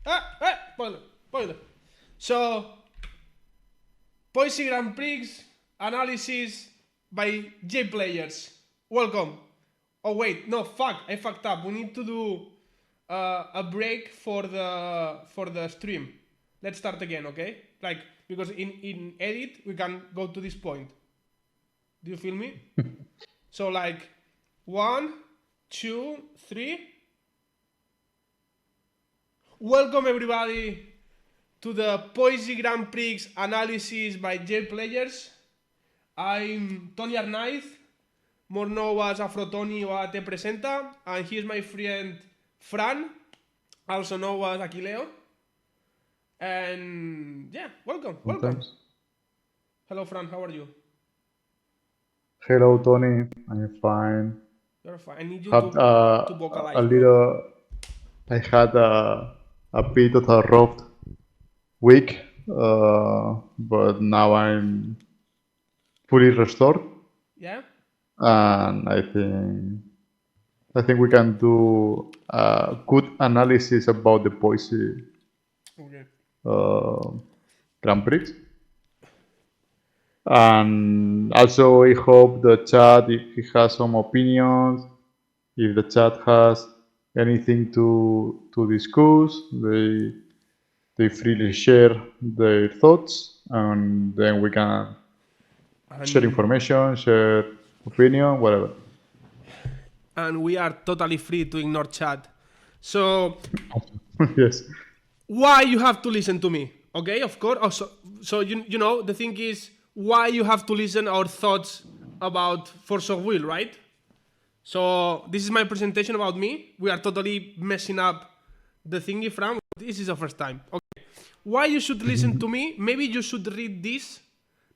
Spoiler. So, Poissy Grand Prix analysis by J players. Welcome. Oh wait, no, fuck, I fucked up. We need to do a break for the stream. Let's start again, okay? Like, because in edit we can go to this point. Do you feel me? So like 1, 2, 3. Welcome everybody to the Poissy Grand Prix analysis by J players. I'm Tony Arnaiz, more known as Afro Tony or Te Presenta, and here's my friend Fran, also known as Aquileo. And yeah, welcome. Sometimes. Hello Fran, how are you? Hello, Tony. I'm fine. You're fine. I need you Had to vocalize, a bro. little. I had a bit of a rough week, but now I'm fully restored, Yeah? and I think we can do a good analysis about the Poissy Okay. Grand Prix. And also, I hope the chat, if he has some opinions, if the chat has anything to discuss, they freely share their thoughts, and then we can share information, share opinion, whatever. And we are totally free to ignore chat. So Yes. why you have to listen to me? Okay, of course. Also, so you know the thing is why you have to listen our thoughts about Force of Will, right? So this is my presentation about me. We are totally messing up the thingy from. This is the first time. Okay. Why you should listen to me? Maybe you should read this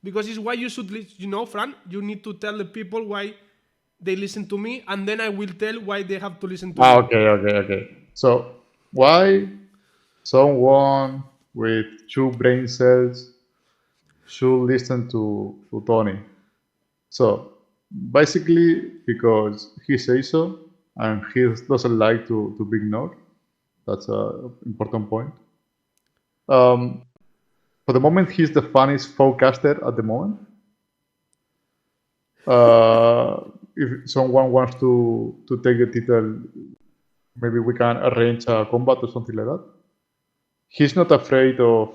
because it's why you should listen. You know, Fran, you need to tell the people why they listen to me, and then I will tell why they have to listen to me. Okay. So, why someone with two brain cells should listen to Tony? So, basically, because he says so, and he doesn't like to be ignored. That's an important point. For the moment, he's the funniest forecaster at the moment. If someone wants to take the title, maybe we can arrange a combat or something like that. He's not afraid of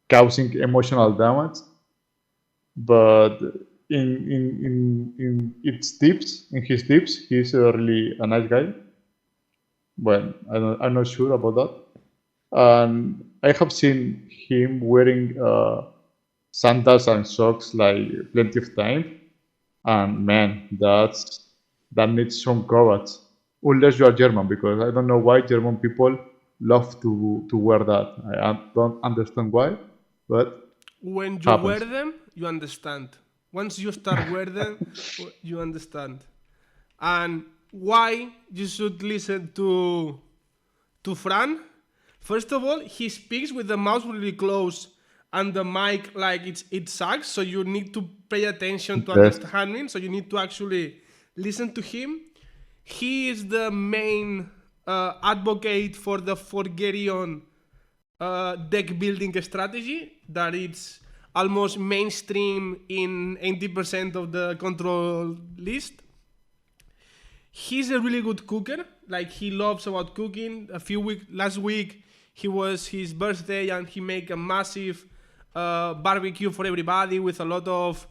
causing emotional damage, but in his tips, he's really a nice guy. Well, I'm not sure about that. And I have seen him wearing sandals and socks like plenty of time. And man, that needs some courage. Unless you are German, because I don't know why German people love to wear that. I don't understand why, but When you wear happens. them, you understand. Once you start wear them, you understand. And why you should listen to Fran? First of all, he speaks with the mouth really close and the mic like it sucks. So you need to pay attention to Yes. understand him. So you need to actually listen to him. He is the main advocate for the Forgerion deck building strategy that it's almost mainstream in 80% of the control list. He's a really good cooker. Like he loves about cooking. Last week, he was his birthday and he made a massive barbecue for everybody with a lot of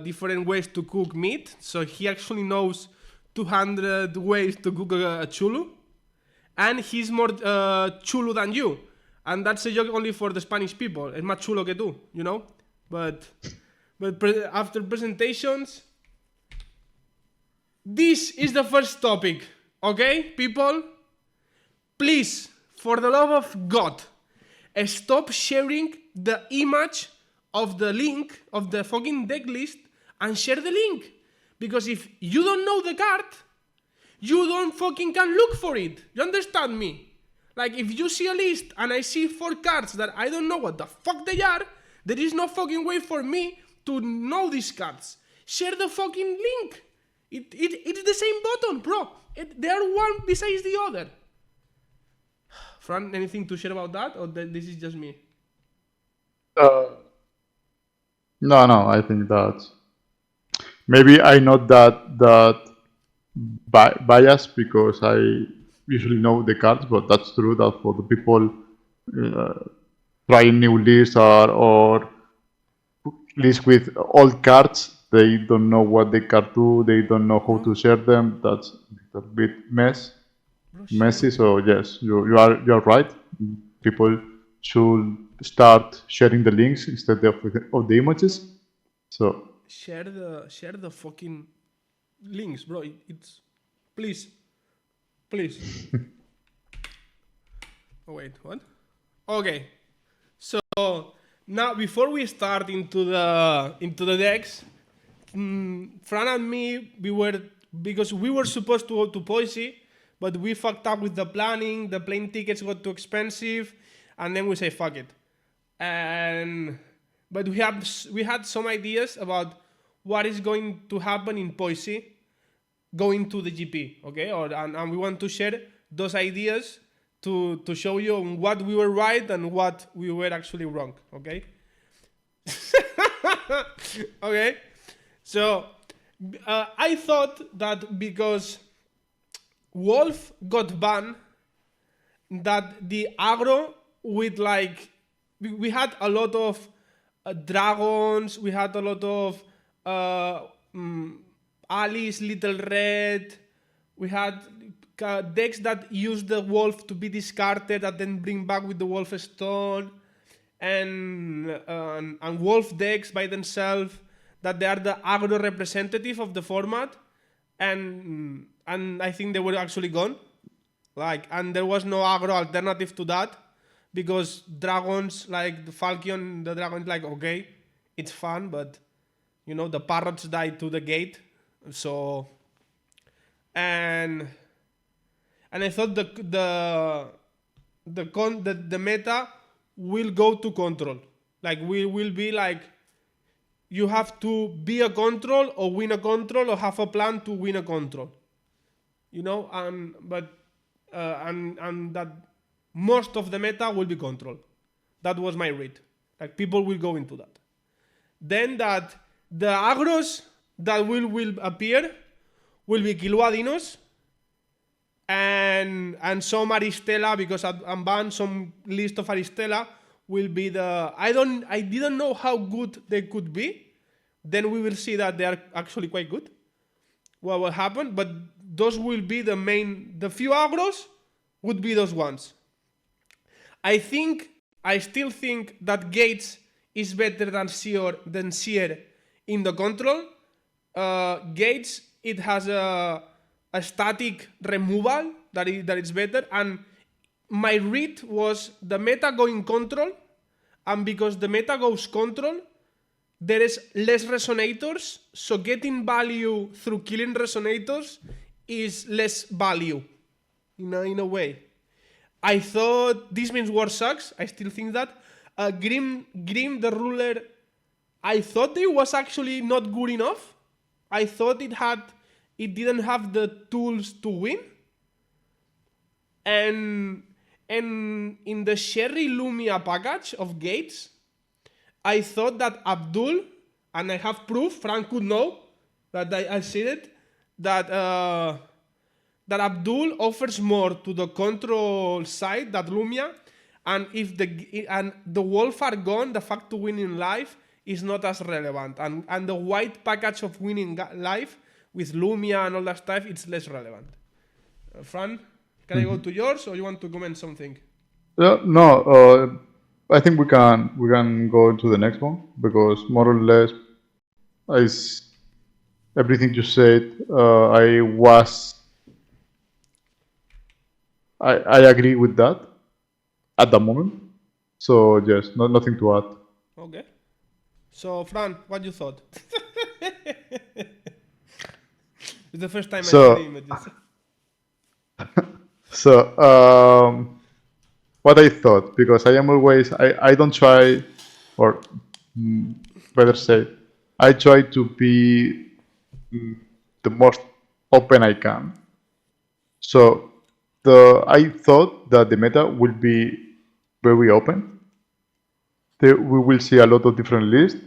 different ways to cook meat. So he actually knows 200 ways to cook a chulo, and he's more chulo than you. And that's a joke only for the Spanish people. Es más chulo que tú, you know. But after presentations, this is the first topic, okay, people? Please, for the love of God, stop sharing the image of the link of the fucking deck list and share the link. Because if you don't know the card, you don't fucking can look for it. You understand me? Like if you see a list and I see 4 cards that I don't know what the fuck they are, there is no fucking way for me to know these cards. Share the fucking link. It's the same button, bro. They are one besides the other. Fran, anything to share about that, or this is just me? No, I think that maybe I'm not that biased because I usually know the cards, but that's true that for the people uh, trying new lists or lists with old cards, they don't know what they can do, they don't know how to share them. That's a little bit Bro, messy. So yes, you're right. People should start sharing the links instead of the images. So share the fucking links, bro. It's please, please. Oh wait, what? Okay, so now before we start into the decks, Fran and me, because we were supposed to go to Poissy, but we fucked up with the planning. The plane tickets got too expensive, and then we say fuck it. But we had some ideas about what is going to happen in Poissy going to the GP, okay? And we want to share those ideas to show you what we were right and what we were actually wrong, okay? Okay, so I thought that because Wolf got banned, that the aggro with like we had a lot of dragons, we had a lot of Alice, Little Red, we had decks that use the wolf to be discarded and then bring back with the wolf stone, and wolf decks by themselves that they are the aggro representative of the format, and I think they were actually gone. Like, and there was no aggro alternative to that because dragons like the Falcon, the dragon, like okay, it's fun, but you know the parrots died to the gate, so and I thought the meta will go to control. Like we will be like you have to be a control or win a control or have a plan to win a control. You know, and that most of the meta will be control. That was my read. Like people will go into that. Then that the agros that will appear will be Kilua and some Aristella because I'm banned. Some list of Aristella will be the I didn't know how good they could be. Then we will see that they are actually quite good. What will happen? But those will be the few agros would be those ones. I still think that Gates is better than Seer in the control. Gates, it has a static removal that is better, and my read was the meta going control, and because the meta goes control, there is less resonators, so getting value through killing resonators is less value in a way. I thought this means war sucks. I still think that. Grim the ruler, I thought it was actually not good enough. I thought it didn't have the tools to win. And in the Sherry Lumia package of Gates, I thought that Abdul, and I have proof, Frank could know that I said it, that Abdul offers more to the control side than Lumia, and if the wolf are gone, the fact to win in life is not as relevant, and the white package of winning life with Lumia and all that stuff, it's less relevant. Fran, can I go to yours, or you want to comment something? No, I think we can go to the next one because more or less, everything you said, I agree with that at the moment. So yes, nothing to add. Okay. So Fran, what you thought? It's the first time I see the images. So what I thought, because I am always I don't try, or better say, I try to be the most open I can. So I thought that the meta will be very open. We will see a lot of different lists.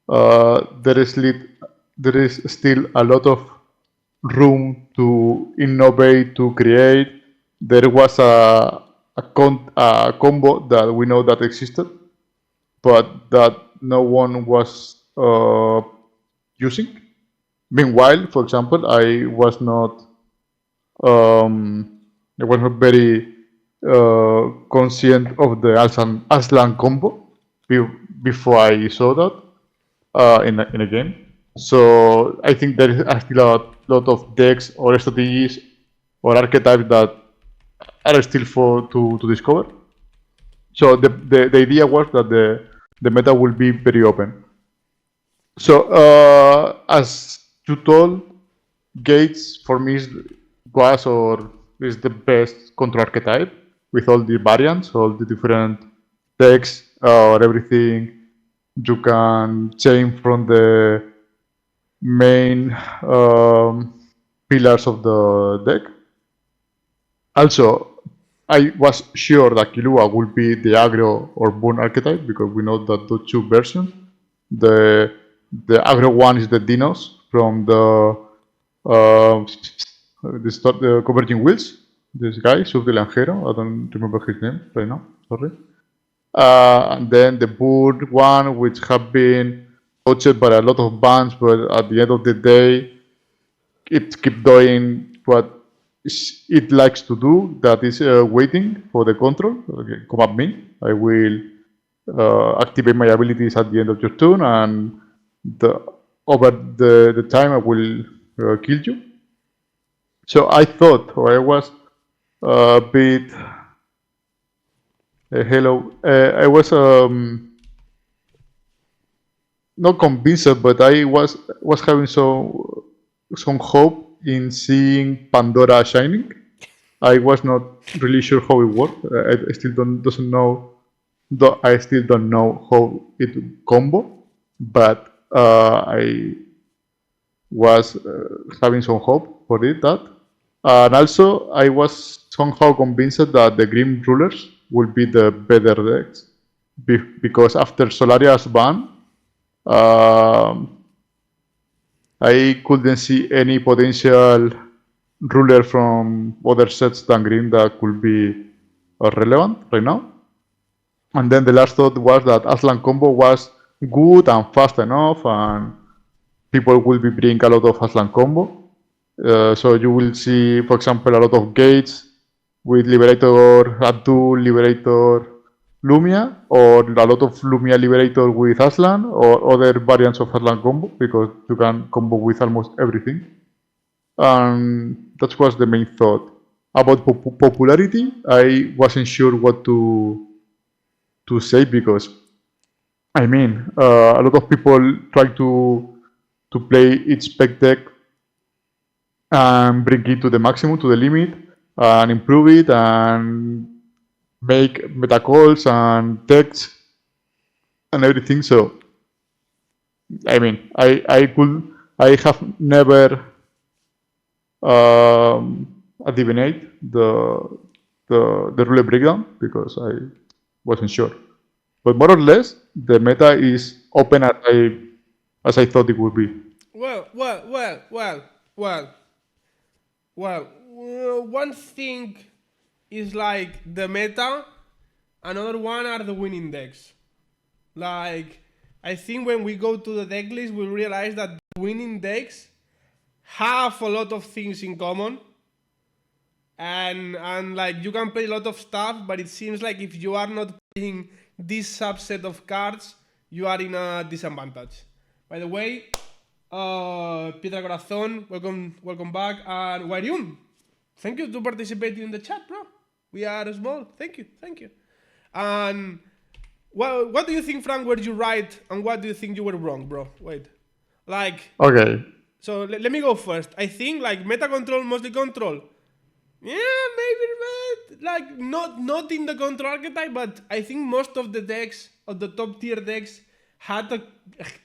There is still a lot of room to innovate, to create. There was a combo that we know that existed, but that no one was using. Meanwhile, for example, um, I was not very conscient of the Aslan combo before I saw that in a game. So I think there is still a lot of decks or strategies or archetypes that are still to discover. So the idea was that the meta will be very open. So as you told, Gates for me was or is the best control archetype with all the variants, all the different decks or everything you can change from the main pillars of the deck. Also, I was sure that Kilua would be the aggro or boon archetype because we know that those two versions. The the aggro one is the Dinos from the Converging Wheels. This guy, Sub de Langero. I don't remember his name right now. Sorry. And then the boon one, which have been touched by a lot of bans, but at the end of the day, it keep doing what it likes to do. That is waiting for the control. Okay, come at me. I will activate my abilities at the end of your turn, and over the time I will kill you. So I thought, or I was a bit hello. I was not convinced, but I was having some hope in seeing Pandora shining. I was not really sure how it worked. I still doesn't know. I still don't know how it combo, but I was having some hope for it. That and also I was somehow convinced that the Grim Rulers will be the better decks because after Solaria's ban, um, I couldn't see any potential ruler from other sets than green that could be relevant right now. And then the last thought was that Aslan combo was good and fast enough, and people will be bringing a lot of Aslan combo. So you will see, for example, a lot of gates with Liberator Abdul, Liberator Lumia, or a lot of Lumia Liberator with Aslan, or other variants of Aslan combo, because you can combo with almost everything. And that was the main thought. About popularity, I wasn't sure what to say because I mean a lot of people try to play each spec deck and bring it to the maximum, to the limit, and improve it and make meta calls and texts and everything. So I mean, I have never adivinate the rule breakdown because I wasn't sure. But more or less, the meta is open as I thought it would be. Well, one thing is like the meta, another one are the winning decks. Like, I think when we go to the deck list, we realize that the winning decks have a lot of things in common. And like you can play a lot of stuff, but it seems like if you are not playing this subset of cards, you are in a disadvantage. By the way, Pietra Corazon, welcome back, and Warium, thank you to participating in the chat, bro. We are small. Thank you. And well, what do you think, Frank? Were you right, and what do you think you were wrong, bro? Wait, like, Okay. so let me go first. I think like meta control, mostly control. Yeah, maybe, but like not in the control archetype, but I think most of the decks, of the top tier decks, had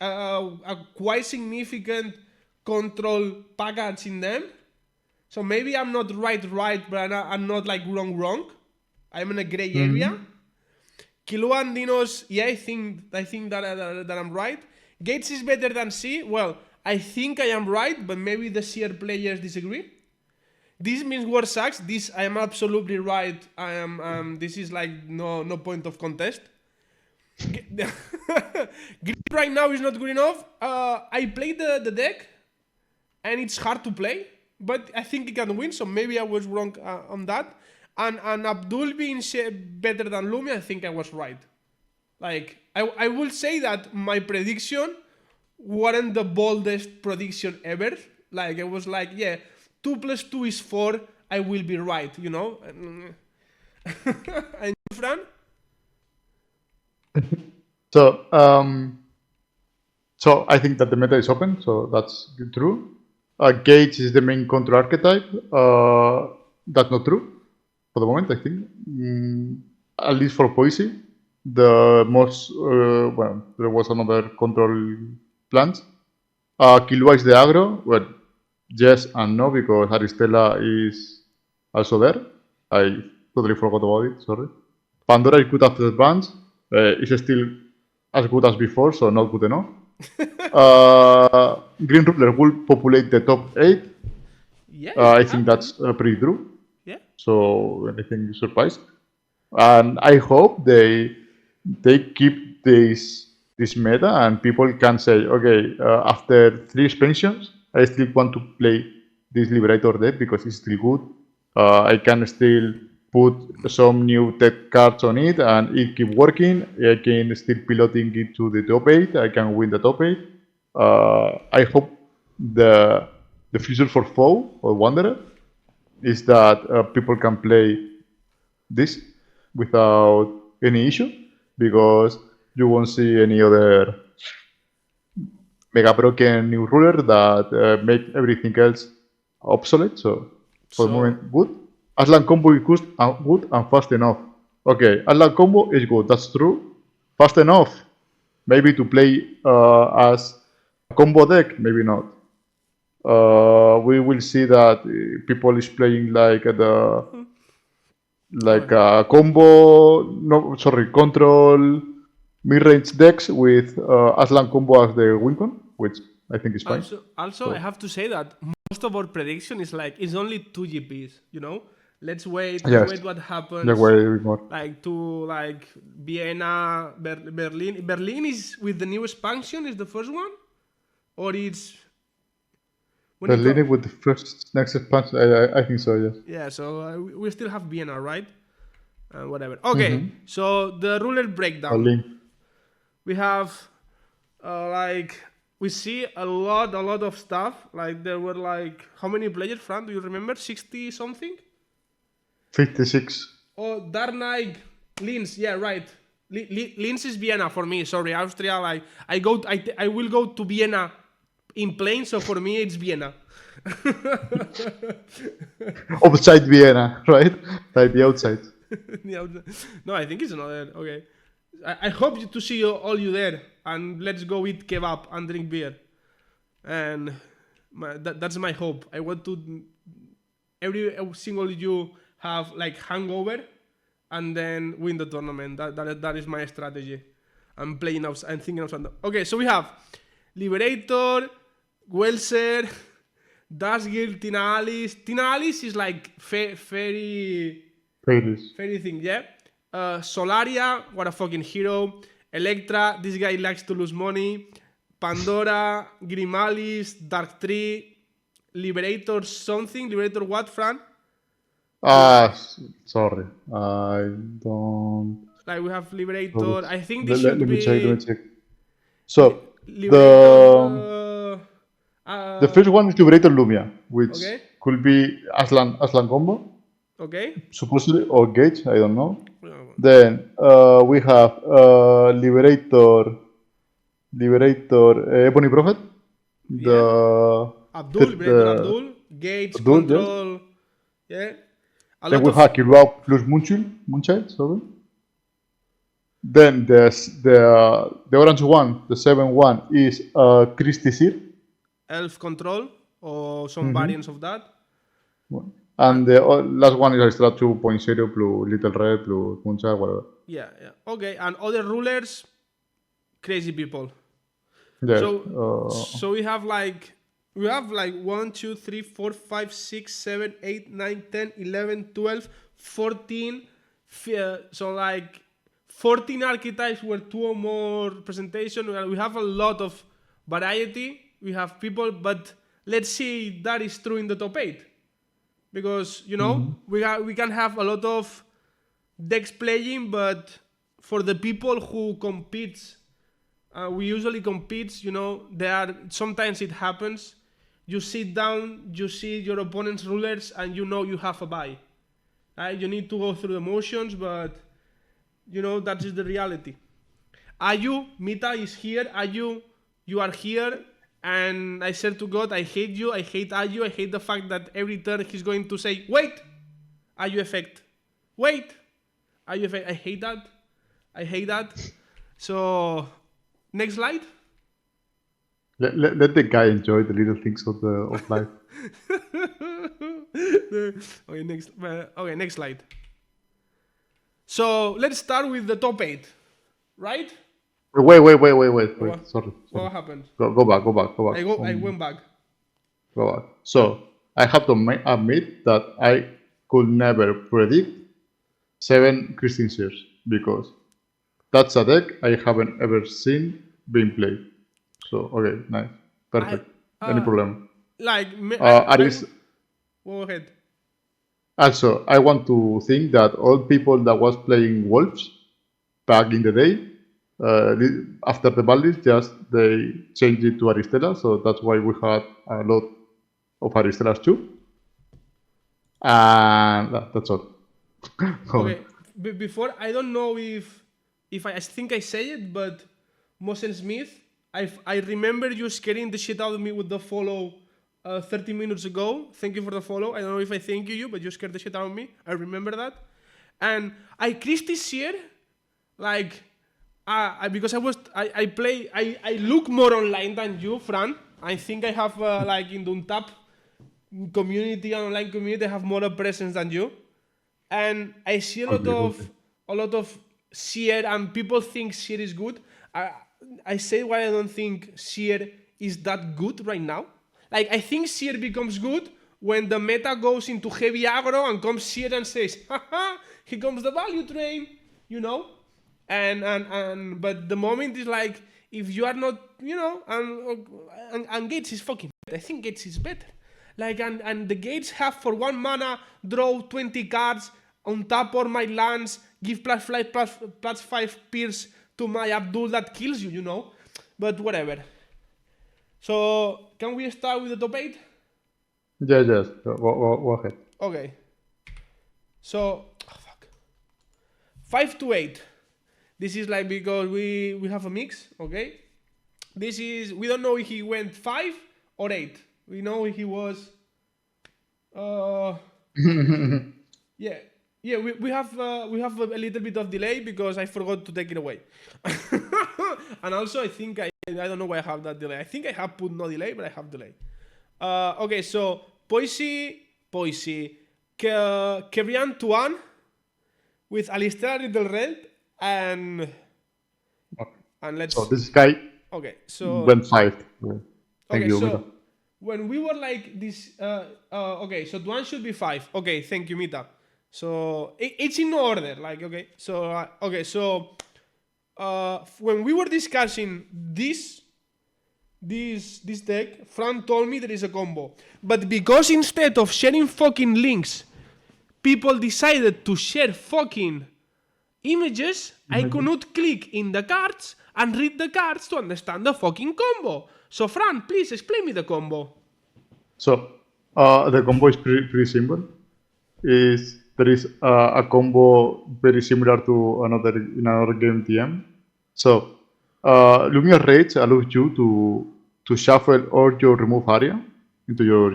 a quite significant control package in them. So maybe I'm not right, but I'm not like wrong. I'm in a gray area. Kilo and Dinos, yeah, I think that I'm right. Gates is better than C. Well, I think I am right, but maybe the CR players disagree. This means war sucks. This I am absolutely right. I am. This is like no point of contest. Grip right now is not good enough. I played the deck, and it's hard to play, but I think it can win. So maybe I was wrong on that. And Abdul being better than Lumi, I think I was right. Like I will say that my prediction wasn't the boldest prediction ever. Like it was like, yeah, 2 plus 2 is 4. I will be right, you know. And you, Fran? So, so I think that the meta is open, so that's true. Gage is the main control archetype. That's not true for the moment, I think. At least for Poissy, the most well, there was another control plans. Killua is the aggro. Well, yes and no, because Aristella is also there. I totally forgot about it, sorry. Pandora is good after the bans. It's still as good as before, so not good enough. Green Ruler will populate the top 8. Yeah, I think that's pretty true. Yeah. So anything surprised? And I hope they keep this meta and people can say, okay, after 3 expansions, I still want to play this Liberator deck because it's still good. I can still put some new tech cards on it and it keep working. I can still piloting it to the top 8. I can win the top 8. I hope the future for Foe or Wanderer is that people can play this without any issue, because you won't see any other mega broken new ruler that make everything else obsolete. So for the moment, good. Aslan combo is good and fast enough. Okay, Aslan combo is good, that's true. Fast enough, maybe to play as a combo deck, maybe not. We will see that people is playing like a combo, no, sorry, control mid-range decks with Aslan combo as the win con, which I think is fine. Also, I have to say that most of our prediction is like it's only 2 GPs, you know. Let's wait. Yes. Wait what happens. Yeah, wait more. Like to Vienna, Berlin. Berlin is with the new expansion. Is the first one, or it's Berlin with the next expansion. I think so. Yes. Yeah. So we still have Vienna, right? Whatever. Okay. So the ruler breakdown. Berlin. We have we see a lot of stuff. Like there were like how many players, Fran? Do you remember? 60 something? 56. Oh, Dark Knight, Linz. Yeah, right. Linz is Vienna for me. Sorry, Austria. Like I will go to Vienna in plane. So for me, it's Vienna. Outside Vienna, right? Like the outside. No, I think it's another. Okay. I hope to see all you there, and let's go eat kebab and drink beer. And that's my hope. I want to every single you have like hangover, and then win the tournament. That is my strategy. I'm playing out. I'm thinking of something. Okay, so we have Liberator, Welser, Dasgir, Tina Alice. Tina Alice is like fairy thing, yeah. Solaria, what a fucking hero. Electra, this guy likes to lose money. Pandora, Grimalis, Dark Tree, Liberator something. Liberator what, Fran? Sorry. I don't... Like we have Liberator. I think this should be... Let me check. So, Liberator, the first one is Liberator Lumia, which could be Aslan combo. Okay. Supposedly, or Gage, I don't know. Then we have Liberator, Ebony Prophet. Abdul, Gage, Control. Yes. Yeah. Then we have Killua plus Moonchild, sorry. Then the orange one, the 7-1, is Christy Seer. Elf Control, or some variants of that. And the last one is Aristella 2.0 plus Little Red plus Muncha, whatever. Yeah. Okay, and other rulers, crazy people. Yes. So we have like 1, 2, 3, 4, 5, 6, 7, 8, 9, 10, 11, 12, 14. So like 14 archetypes were 2 or more presentation. We have a lot of variety. We have people, but let's see if that is true in the top 8. Because, we can have a lot of decks playing, but for the people who competes, we usually compete, sometimes it happens. You sit down, you see your opponent's rulers, and you have a bye. Right? You need to go through the motions, but that is the reality. Ayu, Mita is here. Ayu, you are here. And I said to God, I hate you, I hate Ayu, I hate the fact that every turn he's going to say, wait, Ayu effect. Wait, Ayu effect. I hate that. So, next slide. Let the guy enjoy the little things of life. Okay, next slide. So, let's start with the top 8, right? Wait. Sorry. What happened? Go back. I went back. Go back. So, I have to admit that I could never predict 7 Christian Sears because that's a deck I haven't ever seen being played. So, okay, nice. Perfect. Any problem? Go ahead. Also, I want to think that all people that was playing Wolves back in the day, after the Ballis, they changed it to Aristella, so that's why we had a lot of Aristellas too. And that's all. Okay, before, I don't know if I think I say it, but Mosen Smith, I remember you scaring the shit out of me with the follow 30 minutes ago. Thank you for the follow. I don't know if I thank you, but you scared the shit out of me. I remember that. And I Chris this year, because I look more online than you, Fran. I think I have in the Untap community and online community, I have more presence than you. And I see a lot of Seer, and people think Seer is good. I say why I don't think Seer is that good right now. I think Seer becomes good when the meta goes into heavy aggro and comes Seer and says, haha, here comes the value train, but the moment is if you are not, and Gates is fucking better. I think Gates is better. And the Gates have for 1 mana, draw 20 cards, on top or my lands, give +5 pierce to my Abdul that kills you, But whatever. So, can we start with the top 8? Yes. Go ahead. Okay. So, 5 to 8. This is because we have a mix, okay? We don't know if he went 5 or 8. We know he was... Yeah, we have a little bit of delay because I forgot to take it away. And also I think I don't know why I have that delay. I think I have put no delay, but I have delay. Okay, so Poissy, Kebrian Tuan with Alistair Little Red and let's... So this guy went 5. Thank you, Mita. When we were this... okay, so Tuan should be 5. Okay, thank you, Mita. So it's in order, when we were discussing this deck, Fran told me there is a combo, but because instead of sharing fucking links, people decided to share fucking images, I could not click in the cards and read the cards to understand the fucking combo. So Fran, please explain me the combo. So the combo is pretty simple. There is a combo very similar to another game TM. So, Lumiere Rage allows you to shuffle all your remove area into your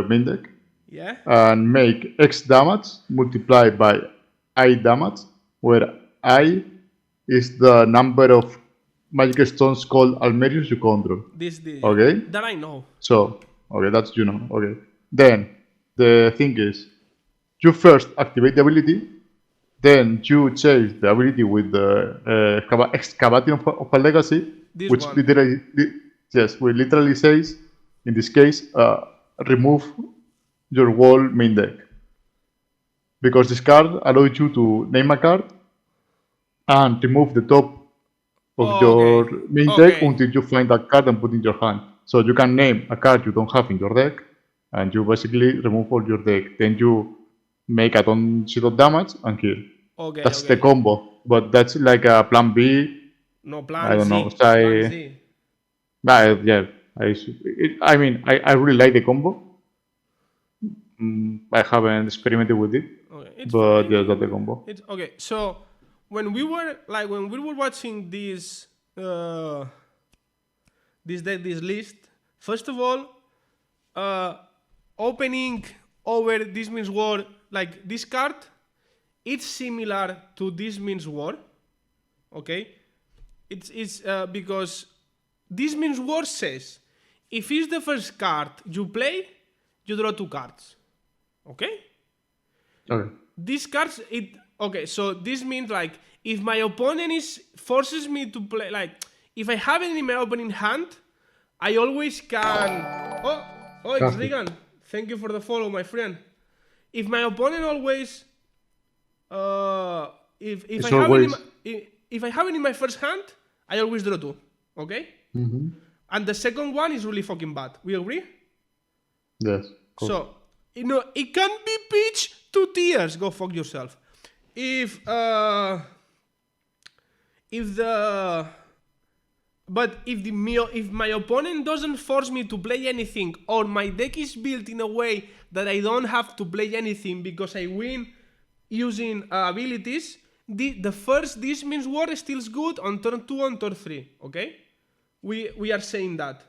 main deck. Yeah. And make X damage multiplied by I damage, where I is the number of magic stones called Almerius you control. This. Okay? That I know. So, okay, that's Okay. Then, the thing is, you first activate the ability, then you chase the ability with the excavating of a legacy, This which one. literally, yes, which literally says, in this case, remove your whole main deck. Because this card allows you to name a card and remove the top of Okay. your main deck Okay. until you find that card and put in your hand. So you can name a card you don't have in your deck, and you basically remove all your deck. Then you make a ton shit of damage and kill. Okay. That's the Okay. combo. But that's like a plan B. No, I plan don't know. Z. So Plan Z. yeah, I mean, I really like the combo. I haven't experimented with it, Okay. It's but yeah, fine. that's the combo. It's okay. So when we were watching this list, first of all, opening over This Means War, like this card, it's similar to This Means War. Okay, it's because This Means War says if it's the first card you play, you draw 2 cards. Okay. Okay. These cards, so this means like if my opponent forces me to play, like if I have it in my opening hand, I always can. It's Copy. Regan. Thank you for the follow, my friend. If my opponent always, if It's I have it in always. if I have it in my first hand, I always draw 2. Okay. And the second one is really fucking bad. We agree? Yes. Cool. So, it can be pitched to tears. Go fuck yourself. If my opponent doesn't force me to play anything, or my deck is built in a way that I don't have to play anything because I win using abilities, the first This Means War still good on turn 2 and turn 3. Okay, we are saying that.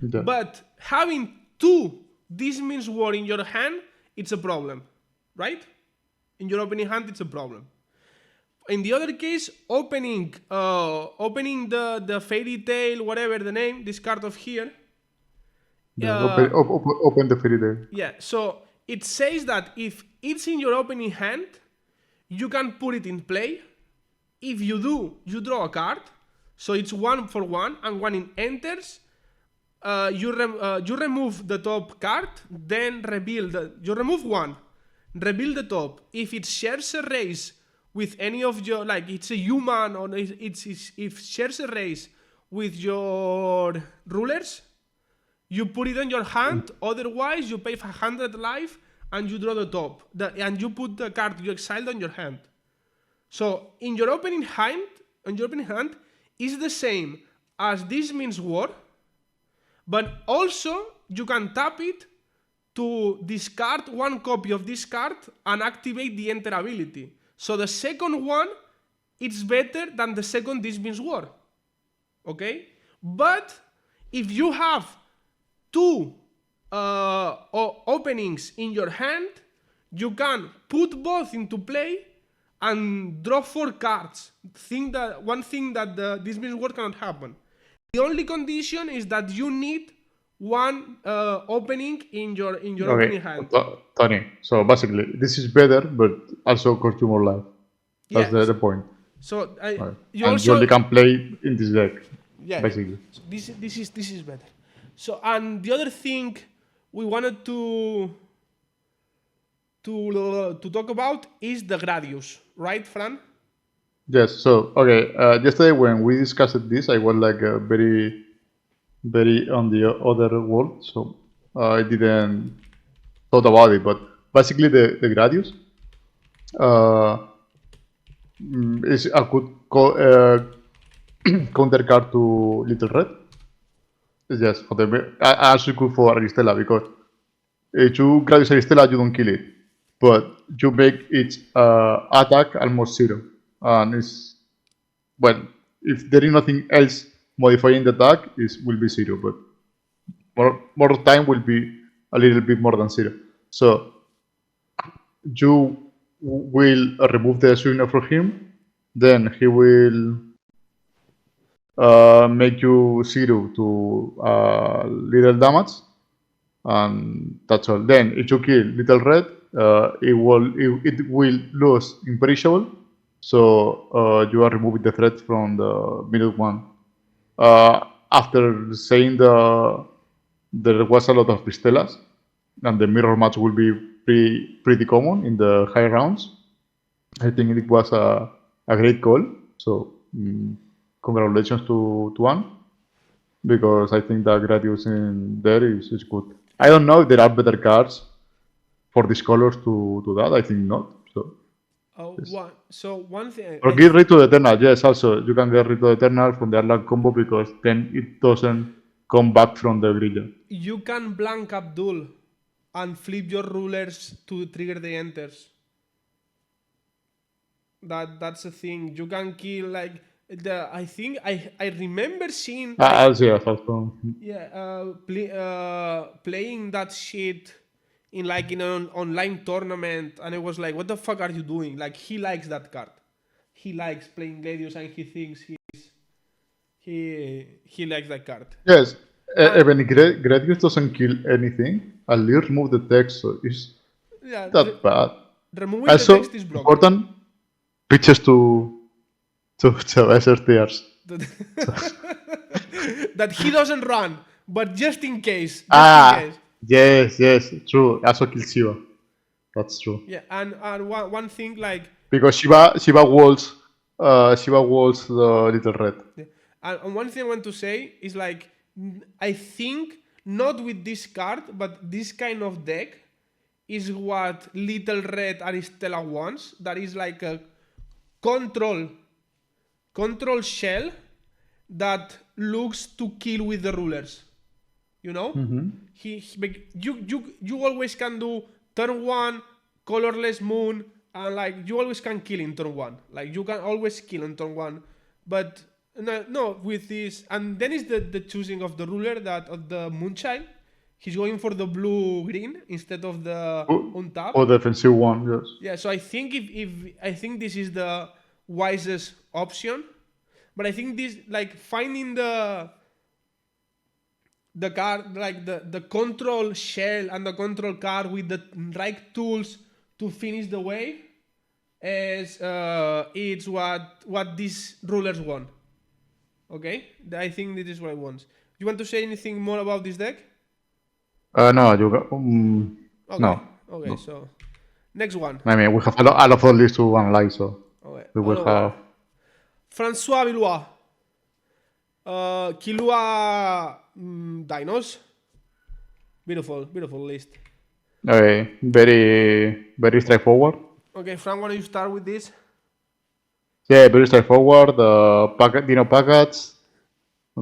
Yeah. But having 2 This Means War in your hand, it's a problem, right? In your opening hand, it's a problem. In the other case, opening the Fairy Tale, whatever the name, this card of here. Open the fairy tale. Yeah, so it says that if it's in your opening hand, you can put it in play. If you do, you draw a card. So it's 1 for 1, and when it enters, you remove the top card, then you remove 1, reveal the top. If it shares a race with any of your, like it's a human, or if it shares a race with your rulers, you put it in your hand. Otherwise, you pay 100 life and you draw the top, and you put the card you exiled on your hand. So in your opening hand, is the same as This Means War. But also, you can tap it to discard 1 copy of this card and activate the enter ability. So the second one, it's better than the second This Means War. Okay? But if you have 2 openings in your hand, you can put both into play and draw 4 cards. One thing that This Means War cannot happen. The only condition is that you need 1 opening in your opening hand. Tony. So basically, this is better, but also costs you more life. That's Yeah. the point. So You only can play in this deck. Yeah. Basically. So this is better. So, and the other thing we wanted to talk about is the Gradius, right, Fran? Yes. So okay. Yesterday when we discussed this, I was like very, very on the other world, so I didn't thought about it. But basically, the Gradius is a good counter card to Little Red. Yes, for the also good for Aristella, because if you Gradius Aristella, you don't kill it, but you make its attack almost 0, and it's, well, if there is nothing else modifying the attack, it will be 0, but more time will be a little bit more than 0. So you will remove the Suino from him, then he will make you 0 to little damage, and that's all. Then if you kill little red, it will lose imperishable, so you are removing the threat from the middle one. After saying there was a lot of Pistelas, and the mirror match will be pretty common in the high rounds. I think it was a great call. So congratulations to One, because I think that Gradius in there is good. I don't know if there are better cards for these colors to that. I think not. So one thing. or get rid of Eternal. Yes, also you can get rid of Eternal from the Arlag combo because then it doesn't come back from the graveyard. You can blank Abdul and flip your rulers to trigger the enters. That's a thing. You can kill like the. I think I remember seeing. I'll see as also. Playing that shit in an online tournament, and it was like, what the fuck are you doing? Like, he likes that card. He likes playing Gladius, and he thinks he likes that card. Yes, even Gradius doesn't kill anything. At least remove the text, so it's that bad. Removing Also, the text is broken. important pitches to SRTRs. That he doesn't run, but just in case. Yes, true. Also kill Shiva. That's true. Yeah, and one thing like because Shiva walls the little red. Yeah. And one thing I want to say is like, I think not with this card, but this kind of deck is what Little Red Aristella wants. That is like a control shell that looks to kill with the rulers. You know? You always can do turn 1, colorless moon, and like you always can kill in turn 1. Like you can always kill in turn 1. But no, with this, and then is the choosing of the ruler of the Moonchild. He's going for the blue-green instead of the untap. Or defensive one, yes. Yeah, so I think I think this is the wisest option. But I think this, like, finding the card, like the control shell and the control card with the right tools to finish the wave is it's what these rulers want. Okay, I think this is what I want. You want to say anything more about this deck? No, you okay. no. Okay, no. so next one. I mean, we have a lot of lists to analyze, so we will have. Francois Villois. Kilua Dinos. Beautiful list. Okay, very straightforward. Okay, Frank, why don't you start with this? Yeah, very straightforward. Dino packets,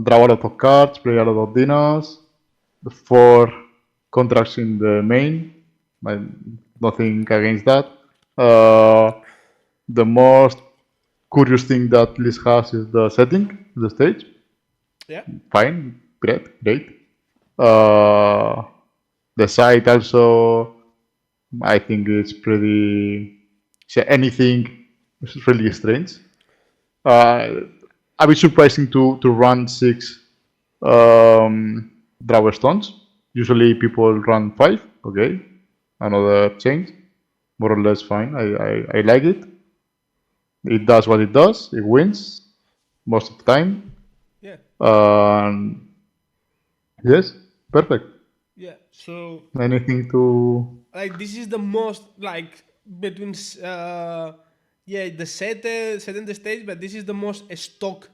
draw a lot of cards, play a lot of dinos. The 4 contracts in the main. Nothing against that. The most curious thing that list has is the setting, the stage. Yeah. Fine, great. The site also, I think it's pretty. Anything is really strange. A bit surprising to run 6 drawer stones. Usually people run 5. Okay, another change, more or less fine. I like it. It does what it does. It wins most of the time. Yeah. Yes, perfect. Yeah. So anything to like this is the most like between the set and the stage, but this is the most stock.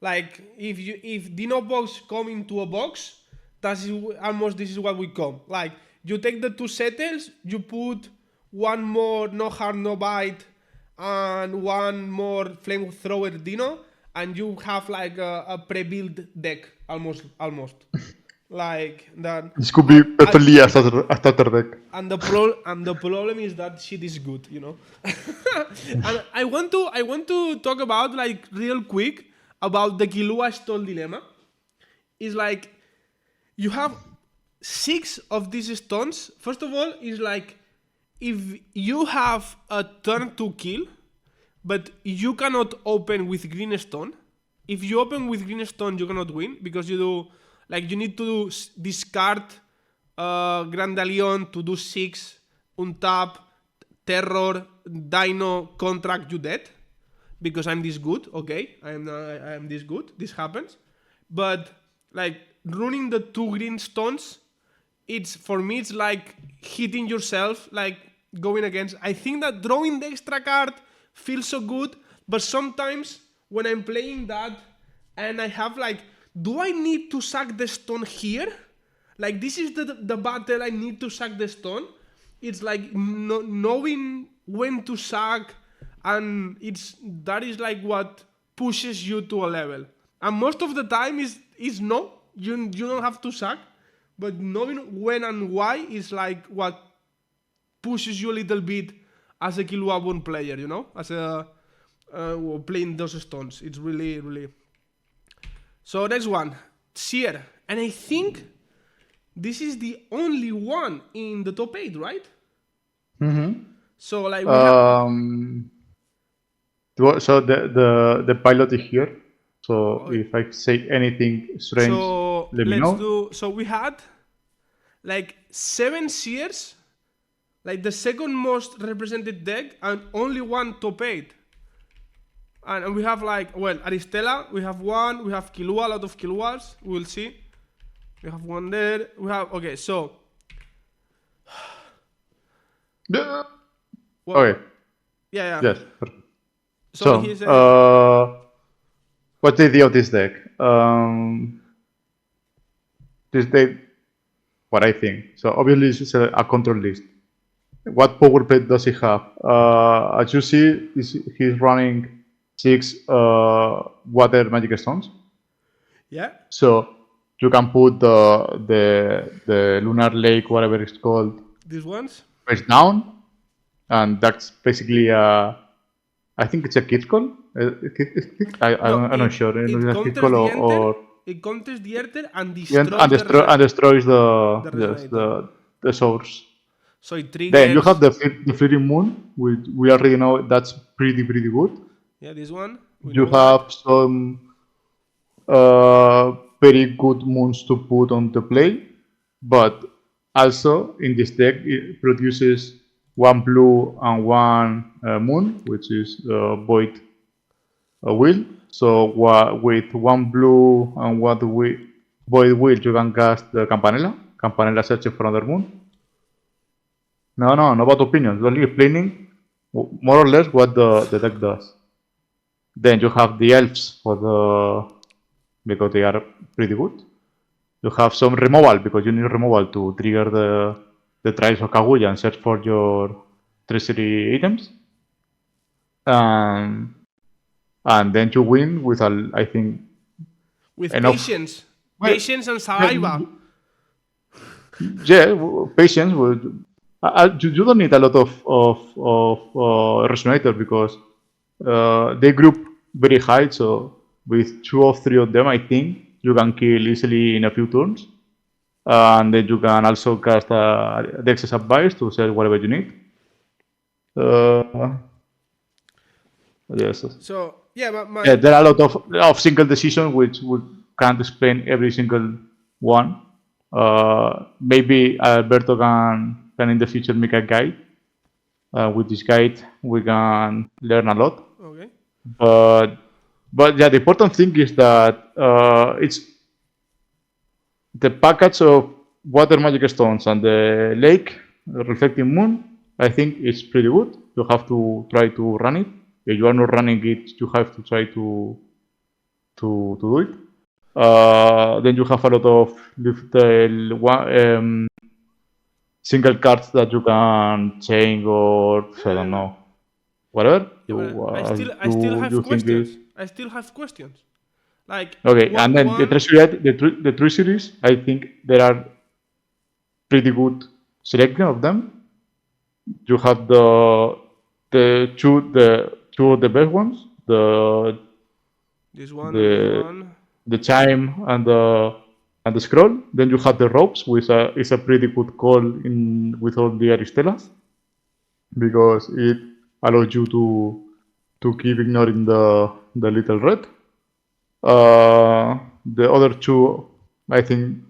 Like if Dino box come into a box, that's almost this is what we come. Like you take the 2 settles, you put 1 more no hard no bite and 1 more flamethrower Dino, and you have like a pre-built deck almost. Like that. This could be perfectly a starter deck. And the problem is that shit is good, you know. And I want to talk about like real quick about the Kilua stall dilemma. Is like you have 6 of these stones. First of all, is like if you have a turn to kill, but you cannot open with green stone. If you open with green stone, you cannot win because you do. Like you need to discard Grandalion to do 6, untap, terror, dino, contract, you dead. Because I'm this good, okay? I am this good, this happens. But like running the 2 green stones, it's for me it's like hitting yourself, like going against. I think that drawing the extra card feels so good, but sometimes when I'm playing that and I have like, do I need to sack the stone here? Like this is the battle, I need to sack the stone. It's like knowing when to sack, and that is like what pushes you to a level. And most of the time is no, you don't have to sack, but knowing when and why is like what pushes you a little bit as a Killuabun player, you know, as a playing those stones. It's really, really. So next one, Seer, and I think this is the only one in the top 8, right? Mm-hmm. So like we have. So the pilot is here. So if I say anything strange, So let me let's know. do. So we had like 7 Seers, like the second most represented deck, and only one top 8. And we have like, well, Aristella, we have one, we have Killua, a lot of Killuas, we'll see. We have one there, we have, okay, so. Well, okay. Yeah. Yes. So So, he's what's the idea of this deck? This deck, what I think. So obviously it's a control list. What power pet does he have? As you see, he's running 6 water magic stones. Yeah. So you can put the lunar lake, whatever it's called, These ones? face down, and that's basically I think it's a kit call. I'm not sure. It It's a kit counters call the enter. or It counters the enter and yeah, destroys and destroys the resonator. the source. So it triggers. Then you have the fleeting moon, which we already know that's pretty good. Yeah, this one. You have some very good moons to put on the play, but also in this deck it produces 1 blue and 1 moon, which is void will. So with 1 blue and 1 void will, you can cast the Campanella. Campanella searches for another moon. No about opinions. Only explaining more or less what the deck does. Then you have the elves for because they are pretty good. You have some removal because you need removal to trigger the Trials of Kaguya and search for your treasury items. And then you win with I think with enough patience and saliva. Yeah, patience would. You don't need a lot of resonator because they group very high. So with 2 or 3 of them, I think you can kill easily in a few turns, and then you can also cast Dex's Advice to sell whatever you need. Yes. So yeah, there are a lot of single decisions which we can't explain every single one. Maybe Alberto can in the future make a guide. With this guide, we can learn a lot. Okay. But yeah, the important thing is that it's the package of water magic stones and the lake reflecting moon. I think it's pretty good. You have to try to run it. If you are not running it, you have to try to do it. Then you have a lot of single cards that you can change or I don't know, whatever. I still have questions. I still have questions. Like okay, and then the treasuries, I think there are pretty good selection of them. You have the two of the best ones. This one, the chime and the scroll. Then you have the ropes, which is a pretty good call with all the Aristellas, because it allows you to keep ignoring the little red. The other two, I think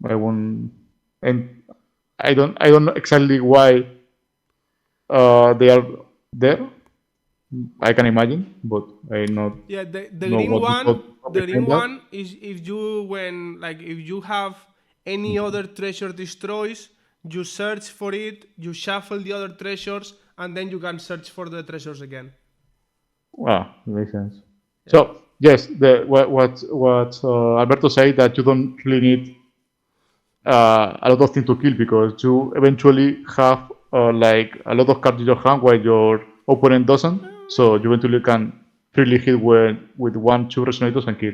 I won't. And I don't know exactly why they are there. I can imagine, but I not Yeah, the know green what the one, thought the green behind that. one is if you when like if you have any other treasure destroys, you search for it, you shuffle the other treasures, and then you can search for the treasures again. Wow, makes sense. Yeah. So yes, what Alberto said that you don't really need a lot of things to kill because you eventually have like a lot of cards in your hand while your opponent doesn't. So you eventually can freely hit with one, two resonators and kill.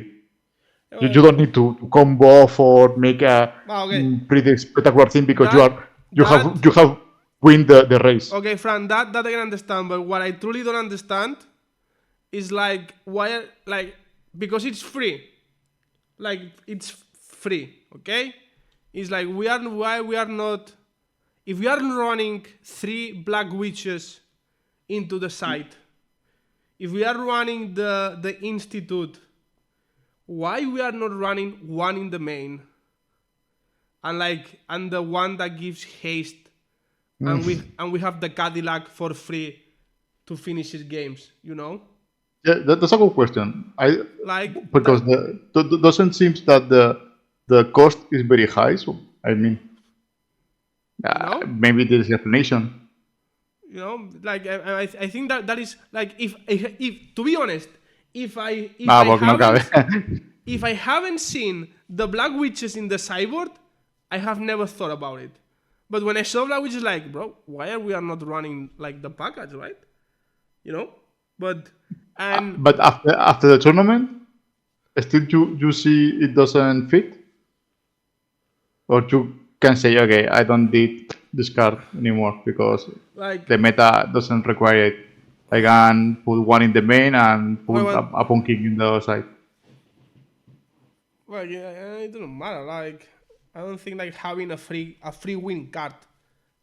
You don't need to combo off or make a Okay. pretty spectacular thing because That that you have win the race. okay, Fran. That I can understand, but what I truly don't understand is like why like because it's free. Like it's free, okay? It's like we are why we are not if we are running 3 black witches into the site, if we are running the institute, why we are not running one in the main and the one that gives haste and we have the Cadillac for free to finish his games, you know? Yeah, that's a good question. I Like because that, the doesn't seem that the cost is very high. So I mean, you know? maybe there is an explanation. You know, like I think that that is like if to be honest, if Ah, I porque no cabe. haven't if I haven't seen the black witches in the sideboard, I have never thought about it. But when I saw black witches, like, bro, why are we are not running like the package, right? You know, but and But after the tournament, still you see it doesn't fit, or you can say, okay, I don't need this card anymore because like the meta doesn't require it. I can put one in the main and I put want a Pawn King in the other side. well, yeah, it doesn't matter. Like I don't think like having a free win card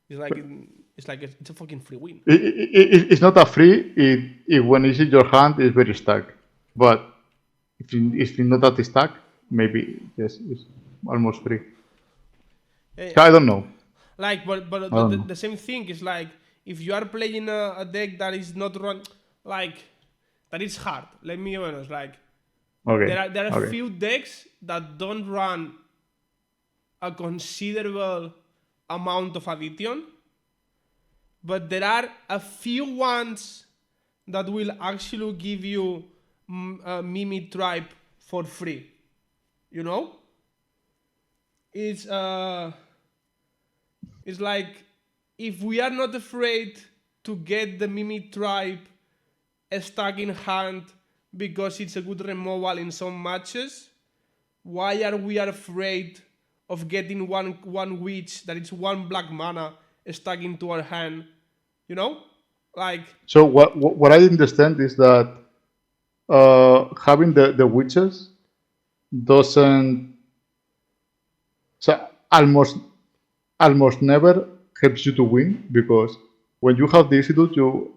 is like it's a fucking free win. It's not a free. It when it's in your hand, it's very stacked. But if it's not that stacked, maybe yes, it's almost free. Yeah, I don't know. like, I but don't know. the same thing is like if you are playing a deck that is not run like that is hard. Let me be honest. Like Okay. there are Okay. few decks that don't run a considerable amount of addition, but there are a few ones that will actually give you Mimi Tribe for free. You know, it's uh it's like if we are not afraid to get the Mimi Tribe stuck in hand because it's a good removal in some matches, why are we afraid of getting one witch that is one black mana stuck into our hand? You know, like So what I understand is that having the witches doesn't so almost never helps you to win because when you have the institute, you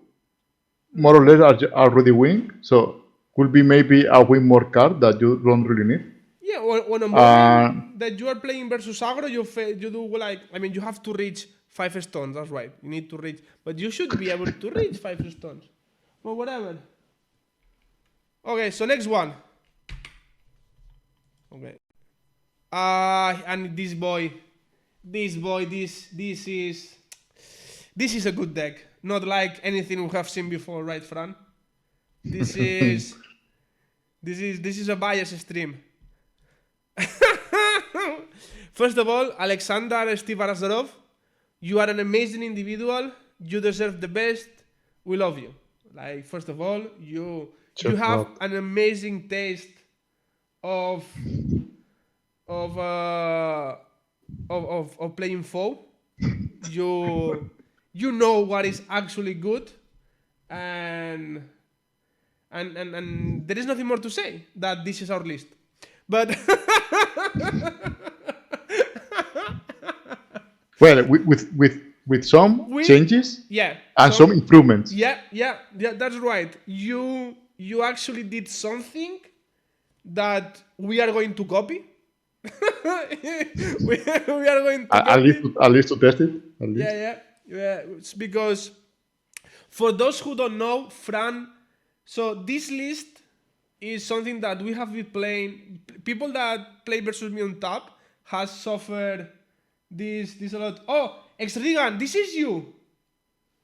more or less are already winning. So could be maybe a win more card that you don't really need. yeah, on a Uh, moment that you are playing versus aggro, you do like I mean you have to reach 5 stones. That's right. You need to reach, but you should be able to reach 5 stones. But whatever. Okay, so next one. Okay. And this is a good deck. Not like anything we have seen before, right, Fran? This is this is a bias stream. First of all, Alexander Steve Arazarov, you are an amazing individual. You deserve the best. We love you. Like first of all, you Check have out. an amazing taste of of uh of playing foe. You know what is actually good, and and there is nothing more to say that this is our list. But Well, with some with changes yeah, and some improvements. yeah, that's right. You actually did something that we are going to copy. we are going to At get least it. at least to test it. At least. Yeah. It's because for those who don't know, Fran, so this list is something that we have been playing. People that play versus me on top has suffered this a lot. Oh, Exrigan, this is you.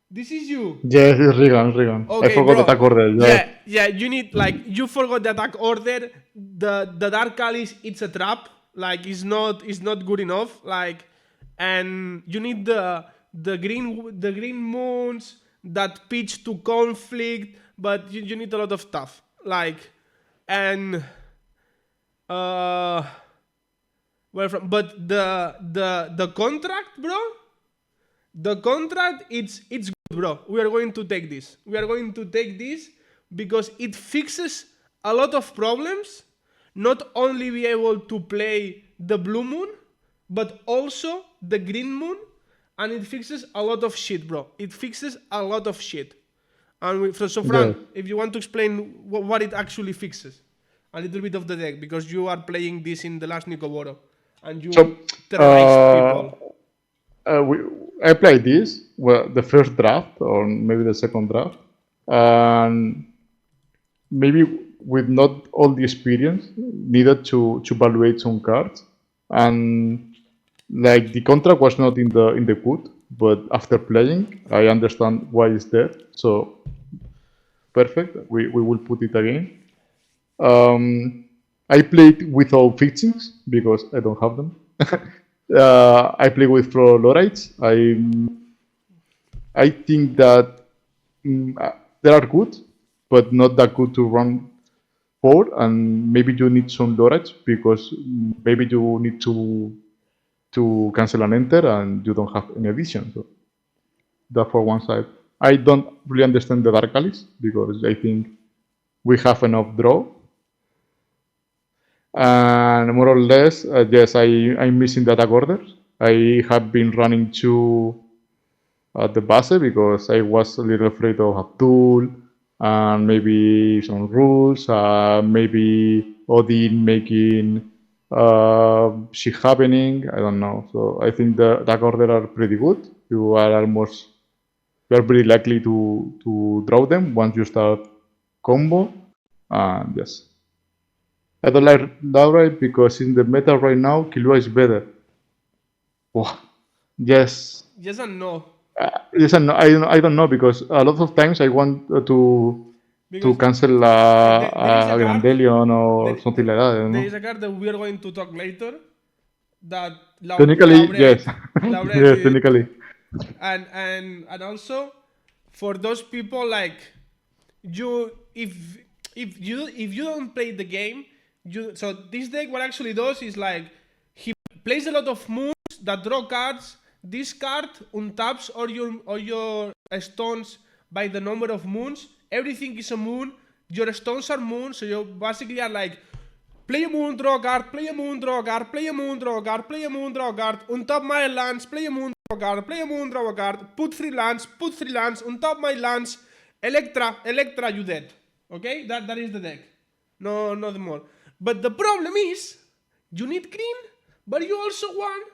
This is you. Yes, it's Regan. Regan. I Okay, forgot the bro. attack order. Yes. Yeah. You need like you forgot the attack order. The Dark Alice, it's a trap. Like it's not good enough. Like, and you need the green moons that pitch to conflict. But you need a lot of stuff. Like, and uh, where from? But the contract, bro. The contract, it's good, bro. We are going to take this. We are going to take this because it fixes a lot of problems. Not only be able to play the blue moon, but also the green moon, and it fixes a lot of shit, bro. It fixes a lot of shit. And so Fran, Yes. if you want to explain what it actually fixes, a little bit of the deck, because you are playing this in the last Nicoboro, and So, you terrorized people. we, I played this, well, the first draft or maybe the second draft, and maybe with not all the experience needed to evaluate some cards, and like the contract was not in the code, but after playing, I understand why it's there. So perfect. We will put it again. Um, I played without fixings because I don't have them. I play with Pro Lorites. I think that they are good, but not that good to run forward. And maybe you need some Lorites because maybe you need to cancel and enter, and you don't have any addition. So that for one side. I don't really understand the Dark Alice because I think we have enough draw. And more or less, yes, I'm missing the attack orders. I have been running two at the base because I was a little afraid of Abdul and maybe some rules, maybe Odin making shit happening. I don't know. So I think the attack order are pretty good. You are pretty likely to draw them once you start combo. And yes. I don't like Laurite because in the meta right now, Killua is better. Wow. Yes. Yes and no. Yes, and no, I don't know because a lot of times I want to Because cancel there is a card. Grandelion or There, something there, like that. I don't there know. is a card that we are going to talk later that Technically, yes. Lauret Yes, is, technically. and also for those people like you, if you don't play the game, so this deck what actually does is like he plays a lot of moons that draw cards. This card untaps all your stones by the number of moons. Everything is a moon. Your stones are moons, so you basically are like play a moon, draw a card, play a moon, draw a card, play a moon, draw a card, play a moon, draw a card, untap my lands, play a moon, draw a card, play a moon, draw a card, put three lands, untap my lands, Electra, you dead. Okay? That is the deck. No, not more. But the problem is, you need green, but you also want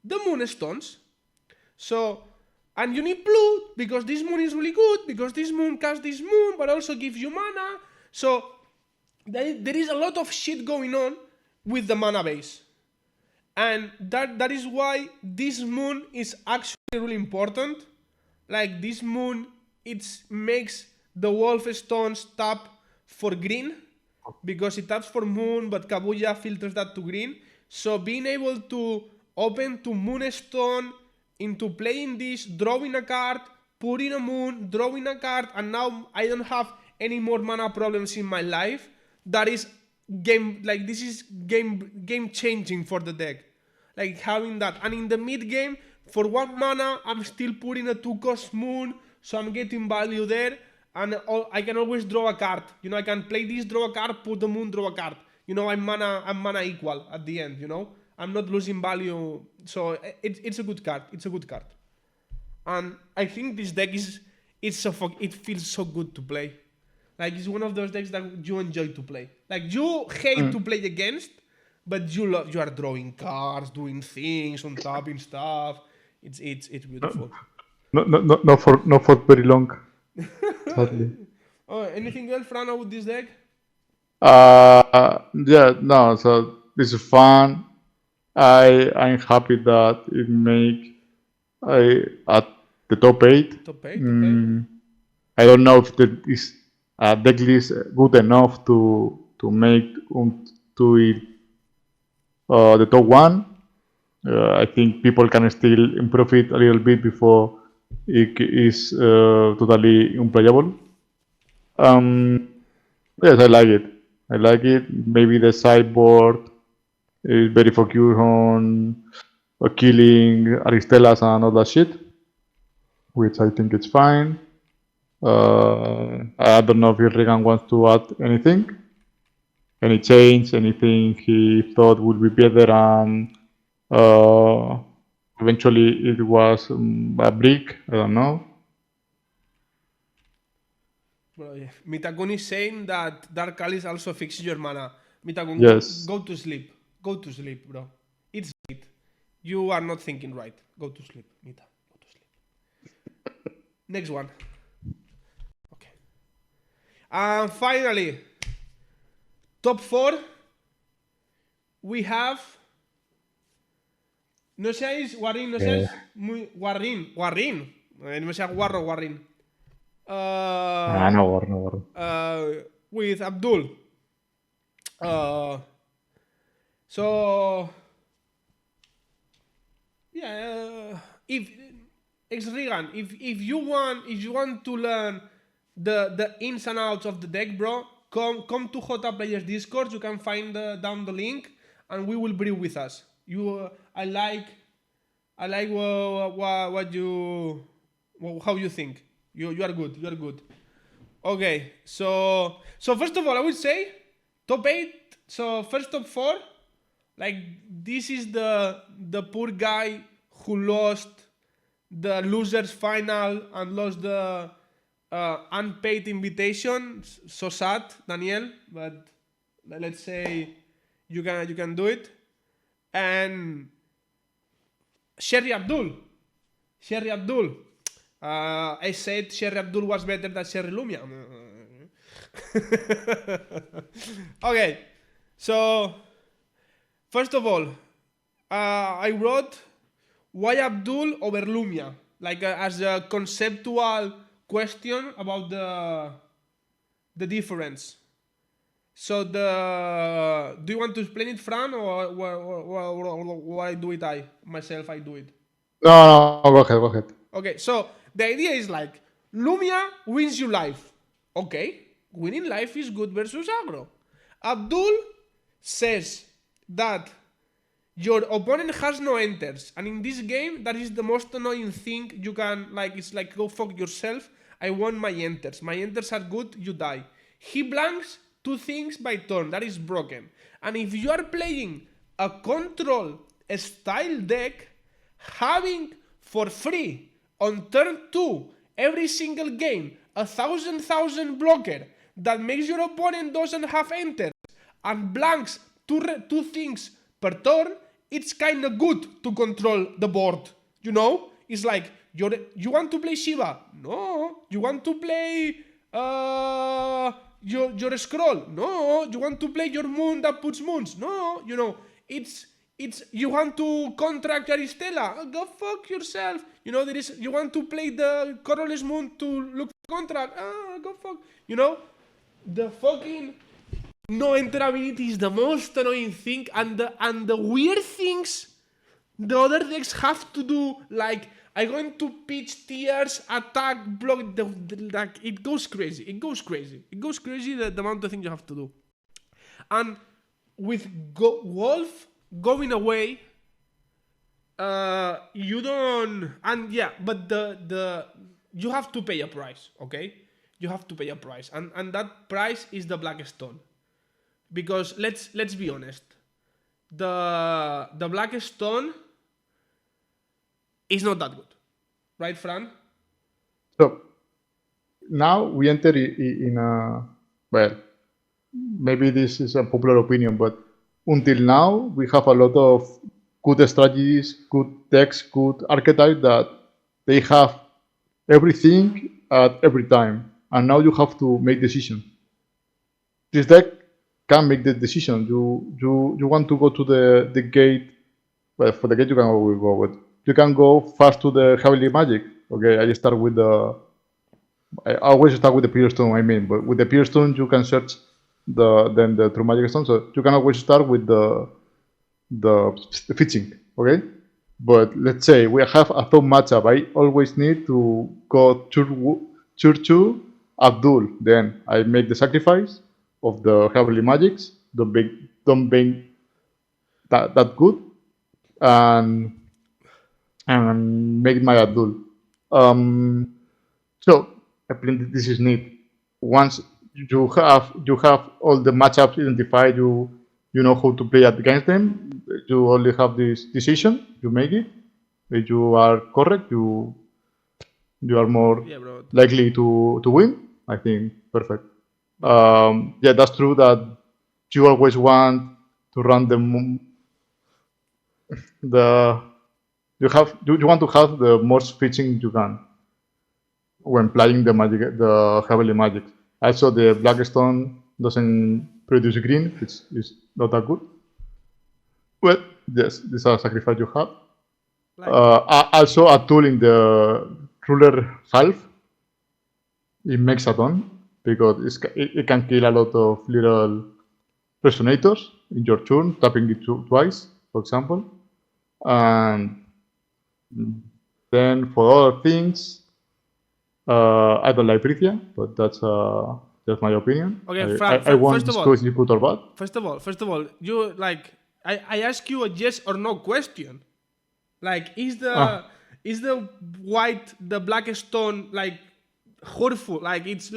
the moon stones. So, and you need blue because this moon is really good, because this moon casts this moon, but also gives you mana. So, there is a lot of shit going on with the mana base. And that is why this moon is actually really important. Like this moon, it makes the wolf stones tap for green because it taps for moon, but Kabuya filters that to green. So being able to open to moonstone into playing this, drawing a card, putting a moon, drawing a card, and now I don't have any more mana problems in my life. That is this is game changing for the deck. Like having that. And in the mid game, for 1 mana, I'm still putting a 2-cost moon, so I'm getting value there. And I can always draw a card. I can play this, draw a card, put the moon, draw a card. I'm mana equal at the end, I'm not losing value. So it's a good card. It's a good card. And I think this deck it feels so good to play. Like it's one of those decks that you enjoy to play. Like you hate to play against, but you are drawing cards, doing things, on topping stuff. It's beautiful. Not for very long, sadly. Anything else, Fran, about this deck? Yeah, no. So this is fun. I'm happy that it make I at the top 8. Top 8, okay. I don't know if the is deck list good enough to make to it the top 1. I think people can still improve it a little bit before it is totally unplayable. Yes, I like it. I like it. Maybe the sideboard is very focused on killing Aristelas and all that shit, which I think it's fine. I don't know if Regan wants to add anything, any change, anything he thought would be better, and eventually it was a brick. I don't know. Well, yeah. Mitakun is saying that Dark Alice also fixes your mana. Mitakun, Yes. go to sleep. Go to sleep, bro. It's late. You are not thinking right. Go to sleep, Mita. Go to sleep. Next one. Okay. And finally, top 4. We have. No seáis Warrin, no seáis muy. Warrin. No seas guarro, Warrin. No war. With Abdul. So yeah, if Regan, if you want to learn the ins and outs of the deck, bro, come to J Players Discord. You can find down the link, and we will bring with us. I like what you how you think. You are good. You are good. Okay, so first of all, I would say top 8. So first top 4, like this is the poor guy who lost the losers final and lost the unpaid invitation. So sad, Daniel, but let's say you can do it. And Sherry Abdul. I said Sherry Abdul was better than Sherry Lumia. Okay, so first of all, I wrote why Abdul over Lumia, like as a conceptual question about the difference. So do you want to explain it, Fran, or I do it? I do it. No, go ahead. Okay, so the idea is like Lumia wins you life. Okay, winning life is good versus aggro. Abdul says that your opponent has no enters, and in this game, that is the most annoying thing you can like. It's like go fuck yourself. I want my enters. My enters are good. You die. He blanks 2 things by turn. That is broken. And if you are playing a control style deck, having for free on turn 2 every single game a 1,000 blocker that makes your opponent doesn't have enters and blanks two things per turn, it's kind of good to control the board. You know, it's like you want to play Shiva? No. You want to play your scroll? No. You want to play your moon that puts moons? No. You know, it's you want to contract Aristella? Go fuck yourself. You know, you want to play the colorless moon to look for contract? Go fuck. You know, the fucking no enter ability is the most annoying thing, and the weird things the other decks have to do, like I'm going to pitch tears, attack, block, like it goes crazy. The amount of things you have to do. And with Wolf going away, you don't, and yeah, but the you have to pay a price, okay? You have to pay a price, and that price is the Black Stone. Because let's be honest, the Black Stone is not that good, right, Fran? So now we enter in a, well, maybe this is a popular opinion, but until now, we have a lot of good strategies, good decks, good archetypes that they have everything at every time. And now you have to make decisions. This deck can make the decision. You want to go to the gate. Well, for the gate you can go with. You can go fast to the heavily magic. Okay, I start with the. I always start with the Pure Stone. I mean, but with the Pure Stone you can search the True Magic Stone. So you can always start with the fetching. Okay, but let's say we have a top matchup. I always need to go turn 2 Abdul. Then I make the sacrifice of the heavenly magics. Don't be that good, and make my Abdul. So I think this is neat. Once you have all the matchups identified, you know how to play against them. You only have this decision. You make it. If you are correct, you are more Yeah, bro. likely to win. I think perfect. Yeah, that's true that you always want to run the you want to have the most fetching you can when playing the heavily magic. Also, the Blackstone doesn't produce green, which is not that good. But yes, this is a sacrifice you have. Like, Also, a tool in the ruler half, it makes a ton because it can kill a lot of little resonators in your turn, tapping it twice, for example. And then for other things, I don't like Prithia, but that's just my opinion. okay, I won't first of all, discuss if good or bad. first of all, you like I ask you a yes or no question. Like, Ah, is the white the black stone like hurtful? Like it's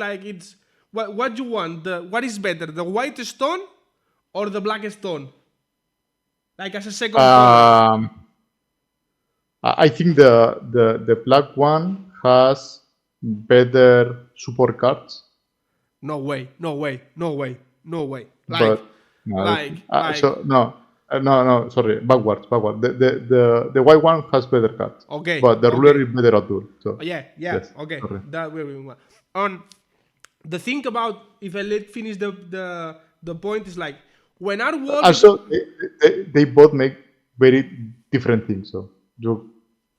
what you want? The what is better, the white stone or the black stone? Like as a second color? um, I think the black one has better support cards, No way, no way, no way, no way. but no, Like so no, no, sorry, backward. The white one has better cards, okay, but the ruler okay. is better at duel. So Yeah, yeah, yes, okay. sorry. That way we want. On the thing about if I let finish the point is like when our wolf is Also, they both make very different things, so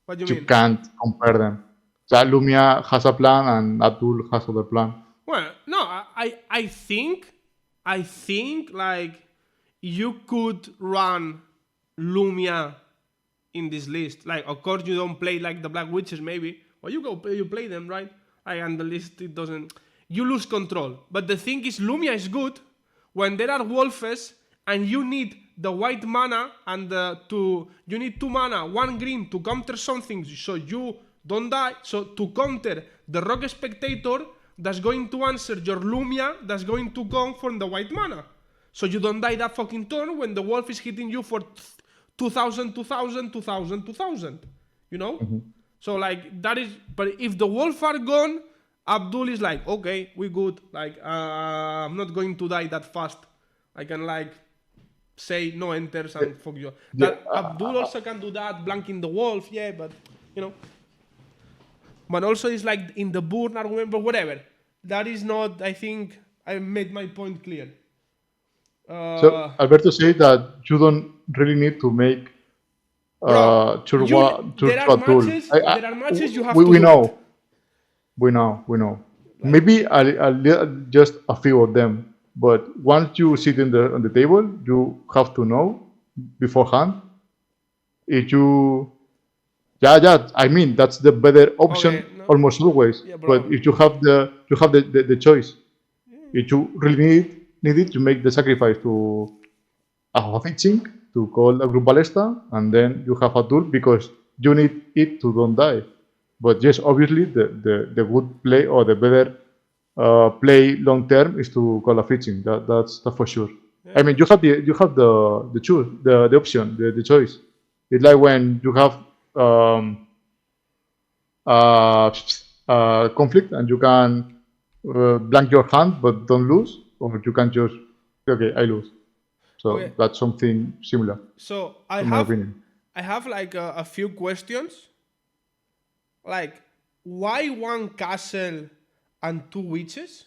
what do you you mean? can't compare them. So Lumia has a plan and Abdul has other plan. Well, no, I think like you could run Lumia in this list. Like, of course, you don't play like the Black Witches, maybe, or you play them, right? Like, and the list it doesn't. You lose control. But the thing is, Lumia is good when there are wolves and you need the white mana and you need 2 mana, 1 green to counter something, so you don't die. So to counter the Rock Spectator, that's going to answer your Lumia, that's going to come from the white mana. So you don't die that fucking turn when the wolf is hitting you for 2000, 2000, 2000, 2000. You know? So like that is, but if the wolf are gone, Abdul is like, okay, we good. Like, I'm not going to die that fast. I can like say no enters and fuck you. Yeah, That Abdul also can do that, blanking the wolf, yeah, but you know. But also it's like in the burn argument, but whatever. That is not, I think I made my point clear. so Alberto said that you don't really need to make Bro, Tur Abdul. there are matches you have We, to we do it. know, we know. Like, Maybe just a few of them, but once you sit on the table, you have to know beforehand if you. Yeah. I mean, that's the better option okay, no, almost always. yeah, But bro. if you have the choice, if you really need it, you make the sacrifice to a fetching to call a group ballesta, and then you have a tool because you need it to don't die. But yes, obviously the good play or the better play long term is to call a fetching. That's for sure. I Yeah. mean, you have the choose the option the choice. It's like when you have um, uh, conflict and you can blank your hand but don't lose, or you can just okay I lose. So Okay. that's something similar, So in my opinion. I have like a few questions. Like, why one castle and two witches?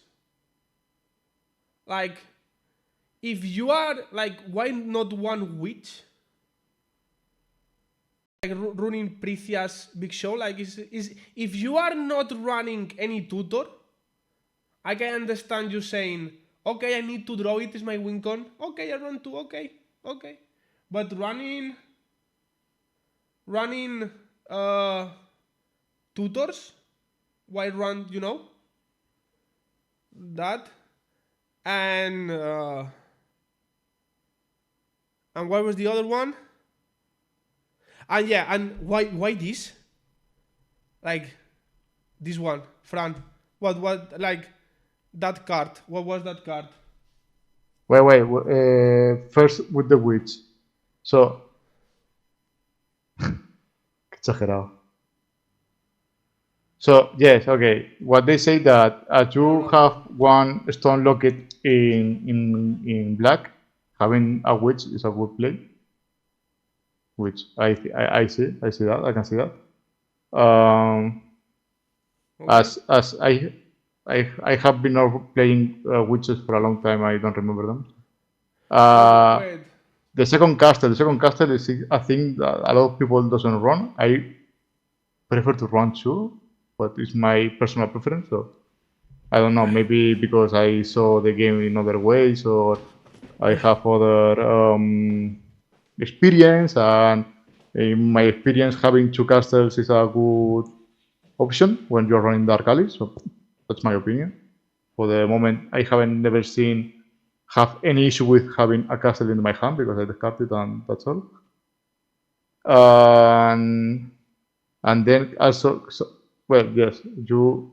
Like, if you are like, why not one witch? Like running Prithia's big show. Like, is if you are not running any tutor, I can understand you saying, okay, I need to draw it. Is my win con? Okay, I run two. Okay, okay. But running uh tutors, why run? That and what was the other one? And yeah, and why this? Like this one, Fran. What like that card? What was that card? Wait. First with the witch. So, qué exagerado. So yes, okay. What they say that you have one stone locket in black, having a witch is a good play. Which I see that, I can see that. Um, Okay. as I have been playing witches for a long time. I don't remember them. Wait. The second castle is a thing that a lot of people doesn't run. I prefer to run too, but it's my personal preference. So I don't know. Maybe because I saw the game in other ways, or I have other experience, and in my experience, having two castles is a good option when you're running Dark Alley. So that's my opinion. For the moment, I haven't never seen have any issue with having a castle in my hand because I discard it and that's all. And and then also, well, yes, you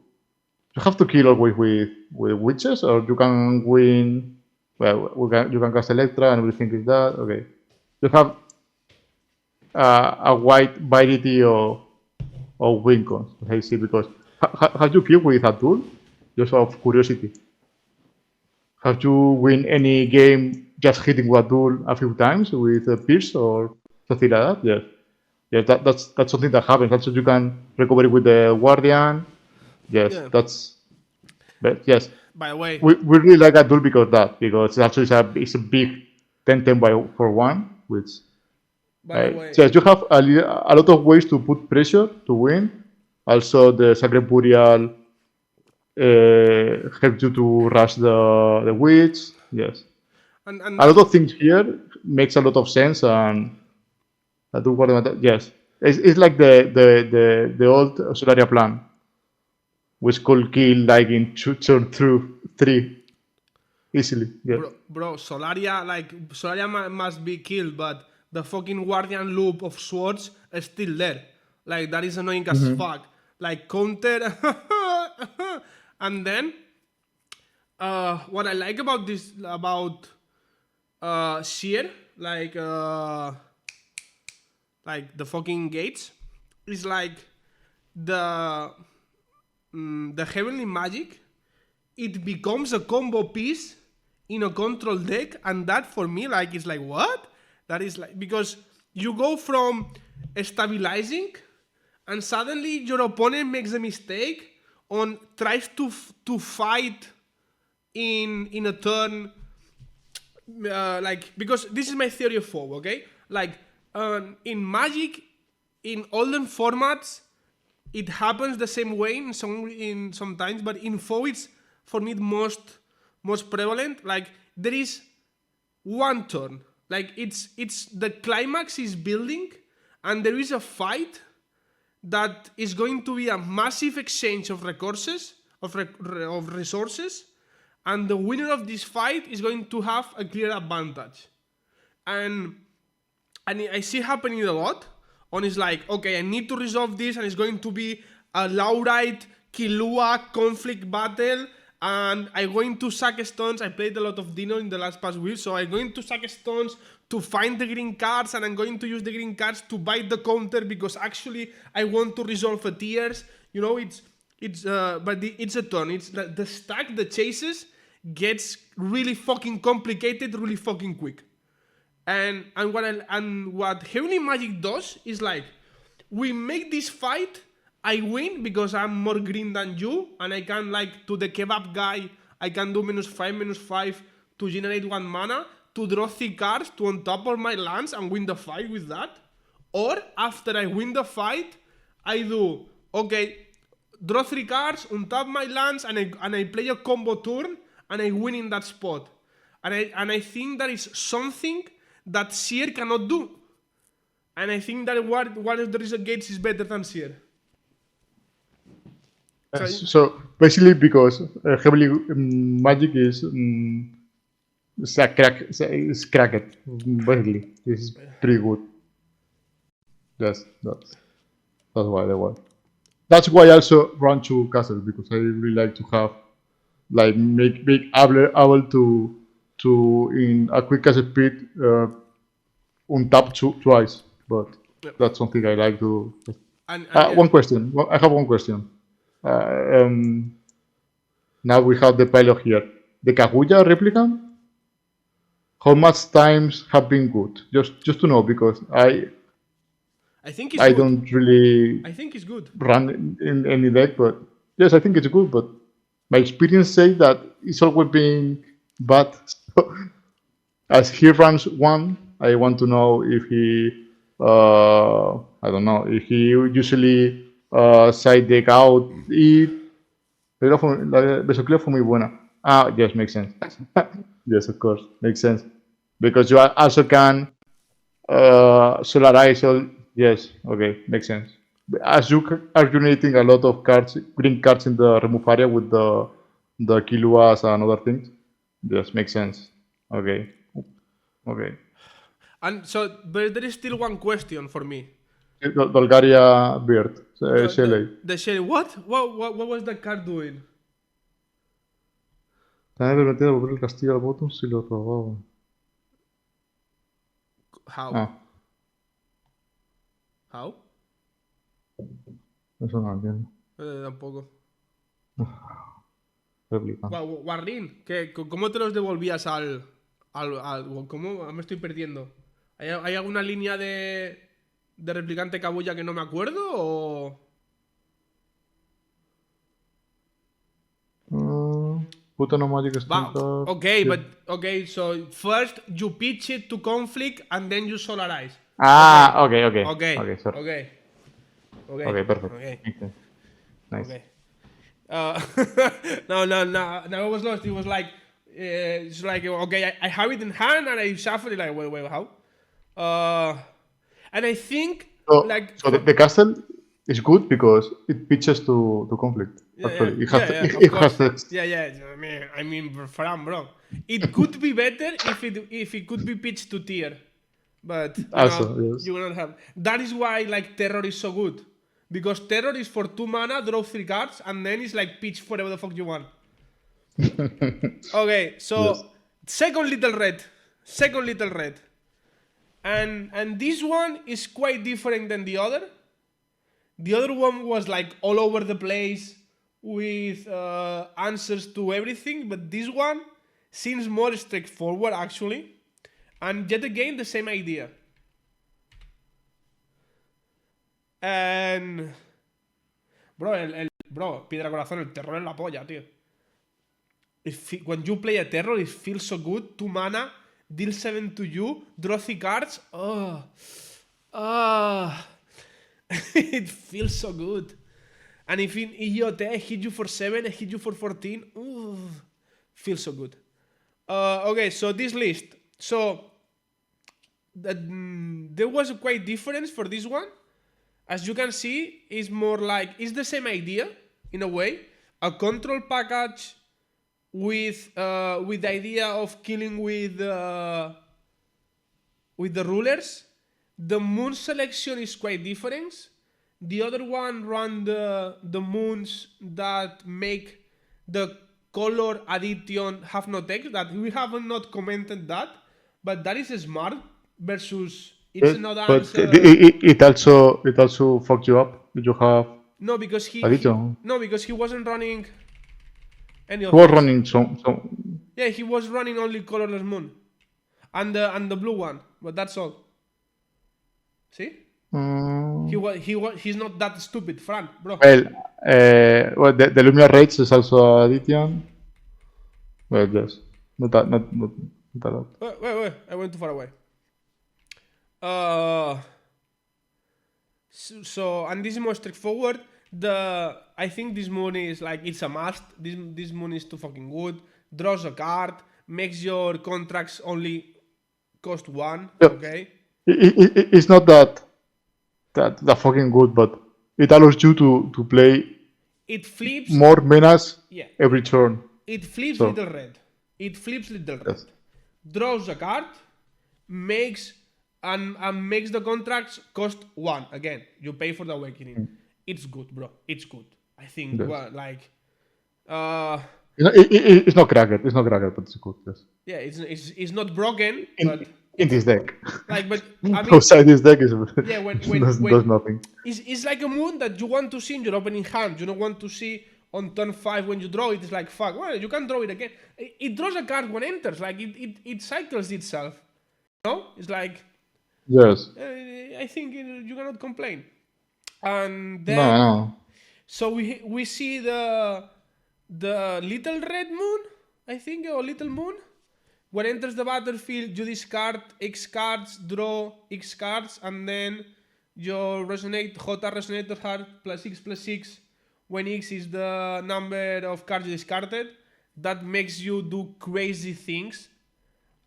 have to kill always with witches, or you can win. Well, you can cast Electra and everything is that. Okay, you have a wide variety of win cons. I see, because have you killed with a tool? Just out of curiosity, have you win any game just hitting one tool a few times with a pierce or something like that? Yes. Yes, that's something that happens. That's what you can recover it with the guardian. Yes, Yeah. that's. But yes, By the way, we really like that tool because actually it's a big 10-10 for one, which by the way, yes, you have a lot of ways to put pressure to win. Also, the Sacred Burial helps you to rush the witch. Yes, and a lot that's of things here makes a lot of sense, and I do what yes, it's like the old Solaria plan, which could kill like in two turn through three easily. Yes. bro, Solaria must be killed, but the fucking guardian loop of swords is still there. Like that is annoying as fuck. Like counter, and then what I like about this about Sheer, like the fucking gates, is like the the heavenly magic. It becomes a combo piece in a control deck, and that for me like is like what? That is like because you go from stabilizing, and suddenly your opponent makes a mistake on tries to fight in a turn like because this is my theory of foe, okay? Like in Magic, in olden formats, it happens the same way in sometimes, but in foe it's for me the most prevalent. Like there is one turn, like it's the climax is building, and there is a fight that is going to be a massive exchange of resources of resources, and the winner of this fight is going to have a clear advantage. And I see happening a lot. On is like, okay, I need to resolve this, and it's going to be a Laurite Killua conflict battle, and I'm going to sack stones. I played a lot of Dino in the last past week, so I'm going to sack stones to find the green cards, and I'm going to use the green cards to bite the counter because actually I want to resolve a tiers. You know, it's a turn. It's the stack, the chases gets really fucking complicated, really fucking quick. And what Heavenly Magic does is like, we make this fight, I win because I'm more green than you, and I can, like, to the kebab guy, I can do -5/-5 to generate 1 mana, to draw 3 cards to on top of my lands and win the fight with that. Or after I win the fight, I do, okay, draw 3 cards, untap my lands, and I play a combo turn, and I win in that spot. And I think that is something that Seer cannot do. And I think that what if there is a Gates is better than Seer. So basically, because Heavenly Magic is it's cracked. Basically, it's pretty good. Yes, that's why they were. That's why I also run to castle, because I really like to have, like, make able to in a quick castle speed untap twice. But that's something I like to. One question. I have one question. Now we have the pilot here. The Kaguya replicant. How much times have been good? Just to know, because I think it's I good. don't really I think it's good. run in any deck, but yes, I think it's good. But my experience says that it's always been bad. So, as he runs one, I want to know if he, I don't know, if he usually side deck out it. La Besoclea fue muy buena. Yes, makes sense. Yes, of course, makes sense. Because you also can solarize all. Yes, okay, makes sense. As you are generating a lot of cards, green cards in the remove area with the Kiluas and other things. Yes, makes sense. Okay. And so, but there is still one question for me. Dolgaria Beard, Shelley. The Shelley. What was that card doing? También permitía devolver el castillo al bottom si lo robaba. How? How? Eso no entiendo. Tampoco. Réplica. Warrin, ¿cómo te los devolvías al ¿cómo? Me estoy perdiendo. ¿Hay alguna línea de replicante Kabuya que no me acuerdo o...? Put no magic string Okay, so first you pitch it to conflict and then you solarize. Okay, sorry. Okay, perfect. Okay. Nice. Okay. No, I was lost. It was like, it's like, okay, I have it in hand and I shuffle it, like, wait, how? And I think, so the castle is good because it pitches to conflict. Actually, it has text. Yeah. I mean, Fran, bro, it could be better if it could be pitched to tier, but you will not have. That is why, like, Terror is so good, because Terror is for 2 mana, draw 3 cards, and then it's like pitch whatever the fuck you want. Okay, so yes. Second little red, and this one is quite different than the other. The other one was like all over the place with answers to everything, but this one seems more straightforward actually, and yet again the same idea. And bro, Piedra Corazón, el terror en la polla, tío. When you play a terror, it feels so good. 2 mana, deal 7 to you, draw 3 cards. It feels so good. And if in EOT I hit you for 7, I hit you for 14. Feels so good. Okay, so this list. So there was a quite difference for this one. As you can see, it's more like, it's the same idea in a way. A control package with the idea of killing with the rulers. The moon selection is quite different. The other one run the moons that make the color addition have no text. That we have not commented that, but that is smart versus it's not answer. But it also fucked you up. You have because he wasn't running any of He was running some. Yeah, he was running only colorless moon, and the blue one. but that's all. See? Mm, He's not that stupid, Fran, bro. well, the Lumia Rage is also addition. Well, yes, not a lot. Wait, I went too far away. Uh, so and this is more straightforward. I think this moon is like it's a must. This moon is too fucking good. Draws a card, makes your contracts only cost 1. Yeah. Okay. It's not that fucking good, but it allows you to play It flips. more menas Yeah. every turn. It flips So. little red. It flips little red. Yes. Draws a card, makes and makes the contracts cost 1. Again, you pay for the awakening. It's good, bro. It's good. I think Yes. well, like It's not cracked. It's not cracked, but it's good. Yes. yeah, it's not broken, but In this deck. like but I mean Outside this deck is yeah, when does nothing. it's like a moon that you want to see in your opening hand. You don't want to see on turn 5 when you draw it. It's like fuck. Well, you can draw it again. It draws a card when enters. Like it cycles itself. No, it's like Yes. I think you cannot complain. And then No. so we see the little red moon, I think, or little moon. When enters the battlefield, you discard X cards, draw X cards, and then your J resonator card +6/+6. When X is the number of cards you discarded, that makes you do crazy things.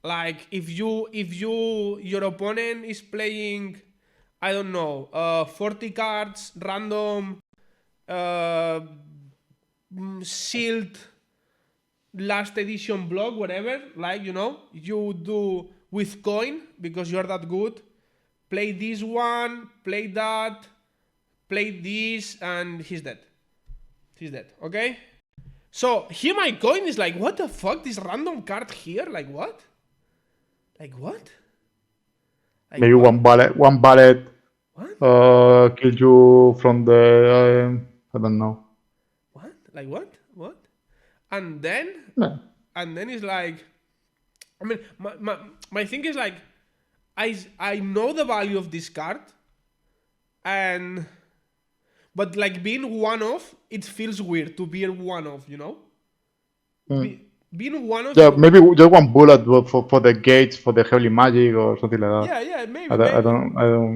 Like if your opponent is playing, I don't know, 40 cards, random, sealed, last edition block, whatever, like, you know, you do with coin because you're that good. Play this one, play that, play this, and he's dead. He's dead, okay? So here my coin is like, what the fuck? This random card here? Like what? Like what? Like Maybe what? one ballet What? kill you from the I don't know. What? Like what? What? And then No. it's like, I mean, my thing is like, I know the value of this card, but like being one off, it feels weird to be a one off, you know? Being one off. Yeah, maybe just one bullet for the gates for the heavily magic or something like that. Yeah, maybe. I don't.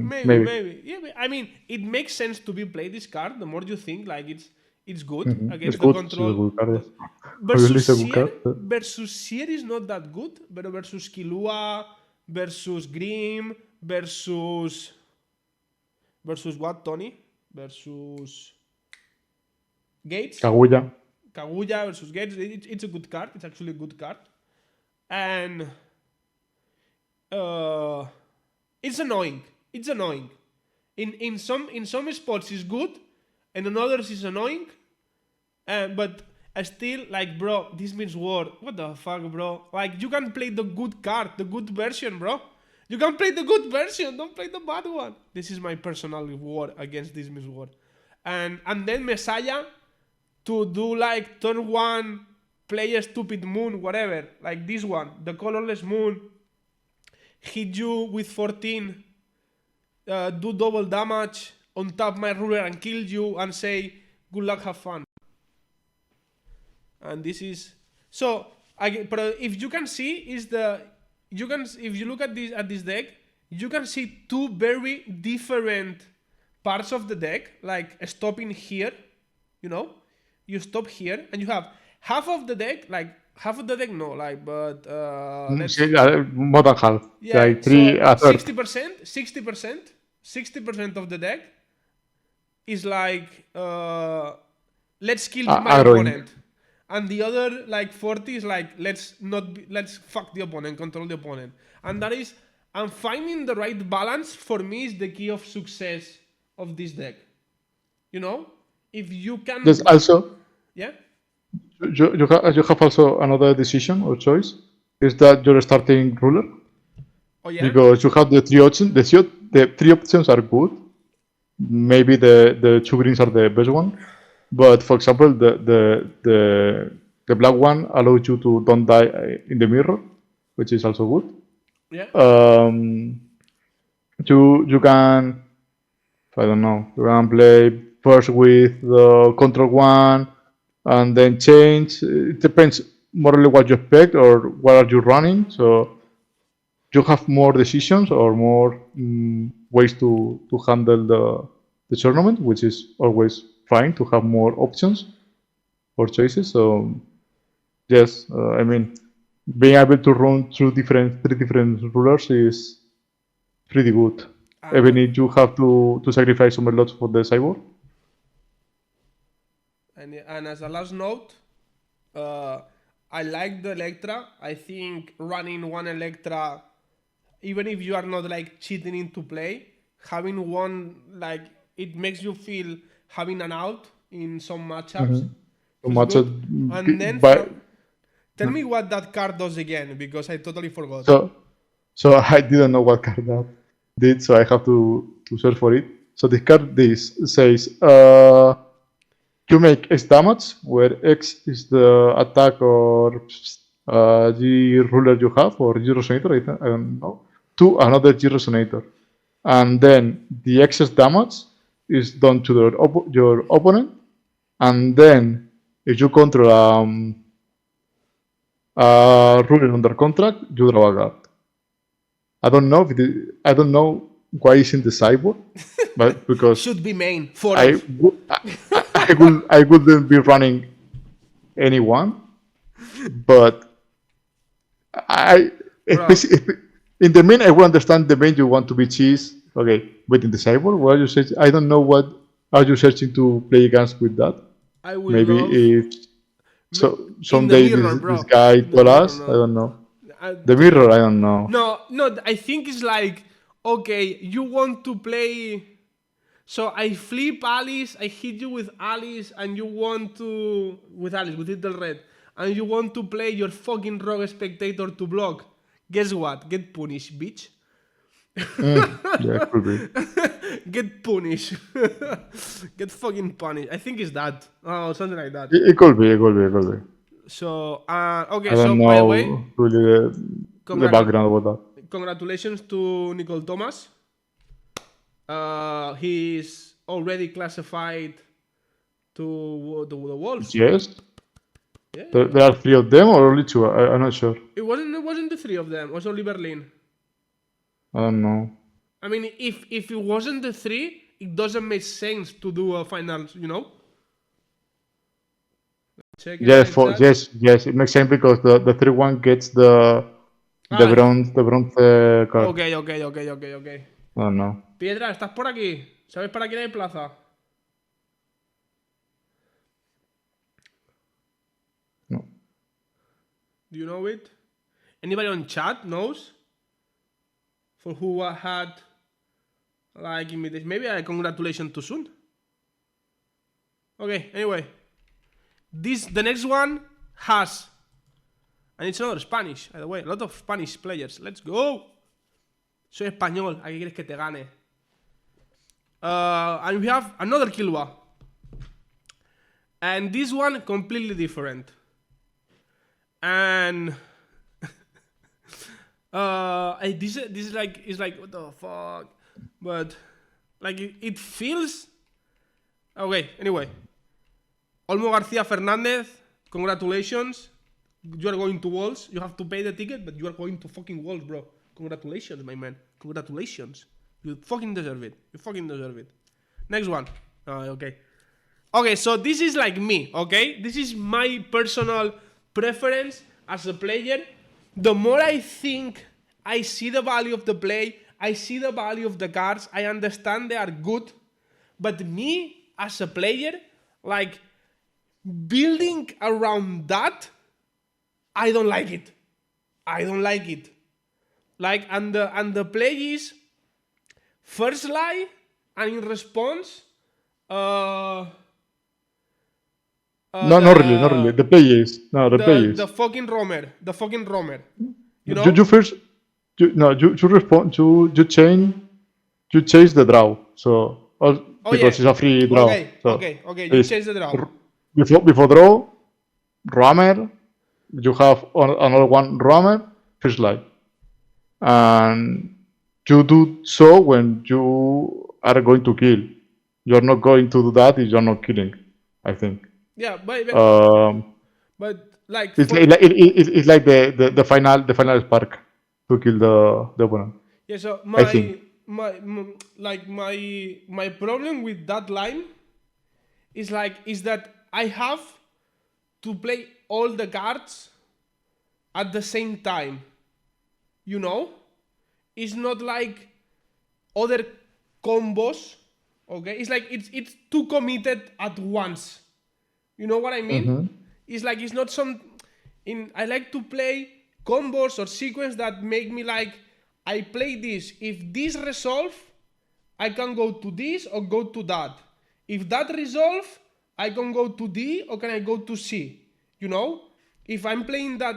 Maybe. Yeah, I mean, it makes sense to be play this card. The more you think, like it's good against It's the good. control. It's a good card. Obviously, it's a good card. Versus Seer is not that good, but versus Kilua, versus Grim, versus what, Tony? Versus Gates. Kaguya versus Gates. It's a good card. It's actually a good card. And it's annoying. It's annoying. In some spots it's good, and in others it's annoying. But still, like, bro, this means war. What the fuck, bro? Like, you can play the good card, the good version, bro. You can play the good version. Don't play the bad one. This is my personal war against this means war. And then Messiah to do like turn 1, play a stupid moon, whatever. Like this one, the colorless moon. Hit you with 14, do double damage, on top my ruler and kill you and say, good luck, have fun. And this is... So, but if you can see, if you look at this deck, you can see two very different parts of the deck, like stopping here, you know? You stop here, and you have half of the deck, no, like, but more than half. Yeah, like three, so a third. 60% of the deck is like, let's kill my Aggroing. opponent, and the other like 40 is like, let's fuck the opponent, control the opponent, and that is, and finding the right balance for me is the key of success of this deck. You know, if you can. There's also. Yeah. You have also another decision or choice, is that you're starting ruler. Oh yeah. Because you have the three options. The three options are good. Maybe the two greens are the best one, but for example, the black one allows you to don't die in the mirror, which is also good. Yeah. You can, I don't know, you can play first with the control one and then change. It depends more or less what you expect or what are you running. So you have more decisions or more ways to handle the tournament, which is always fine to have more options or choices. So yes, I mean, being able to run through three different rulers is pretty good. Even if you have to sacrifice some lots for the cyborg. And as a last note, uh, I like the Electra. I think running one Electra, even if you are not like cheating into play, having one like it makes you feel having an out in some matchups. So Feels much good. And then by tell me what that card does again because I totally forgot. so so I didn't know what card that did, so I have to search for it. So this card this says you make X damage, where X is the attack or G ruler you have, or G resonator, I don't know, to another G resonator. And then the excess damage is done to your opponent. And then if you control a ruler under contract, you draw a card. I don't know I don't know why it's in the sideboard, but because Should be main for I, us. I wouldn't be running anyone, but I in the main I will understand the main you want to be cheese. Okay, but in the cyborg, what are you searching? I don't know what are you searching to play against with that. I will Maybe love if in the someday mirror, this bro. guy In the told mirror, us, I no. don't know. The mirror, I don't know. No, I think it's like, okay, you want to play. So I flip Alice, I hit you with Alice, and you want to. With Alice, with Little Red. And you want to play your fucking rogue spectator to block. Guess what? Get punished, bitch. Yeah, it could be. Get punished. Get fucking punished. I think it's that. Oh, something like that. It could be. It could be. It could be. So, I okay, so don't by the way, know really the background about that. congratulations to Nicole Thomas. He's already classified to the Wolves. Yes. Yeah. There are three of them or only two? I'm not sure. It wasn't the three of them. It was only Berlin. I don't know. I mean, if it wasn't the three, it doesn't make sense to do a finals. You know. Check it Yes, out. yes. It makes sense because the 3-1 gets the bronze card. Okay. I don't know. Piedra, ¿estás por aquí? ¿Sabes para quién hay plaza? No. Do you know it? Anybody on chat knows? For who had like invitation? Maybe I congratulations too soon. Okay, anyway. The next one has, and it's another Spanish, by the way, a lot of Spanish players. Let's go. Soy español, ¿a qué quieres que te gane? And we have another Kilwa. And this one completely different. And this is like, it's like, what the fuck? But like it feels okay. Anyway, Olmo García Fernández, congratulations. You are going to Wolves. You have to pay the ticket, but you are going to fucking Wolves, bro. Congratulations, my man. Congratulations. You fucking deserve it. Next one. Okay. Okay, so this is like me, okay? This is my personal preference as a player. The more I think I see the value of the play, I see the value of the cards, I understand they are good. But me, as a player, like, building around that, I don't like it. Like, and the play is first lie, and in response, Not really. The play is the fucking roamer. You know? You first, you respond. You chase the draw. So because it's a free draw. Okay. You chase the draw. Before draw, rammer. You have another one rammer. First line. and you do so when you are going to kill. You're not going to do that if you're not killing, I think. Yeah, Um, but like it's for it's like the final spark to kill the opponent, yeah, so I think. my problem with that line is that I have to play all the cards at the same time. You know, it's not like other combos. Okay, it's like it's too committed at once. You know what I mean? Mm-hmm. It's like it's not some. I like to play combos or sequence that make me like I play this. If this resolve, I can go to this or go to that. If that resolve, I can go to D or can I go to C? You know? If I'm playing that,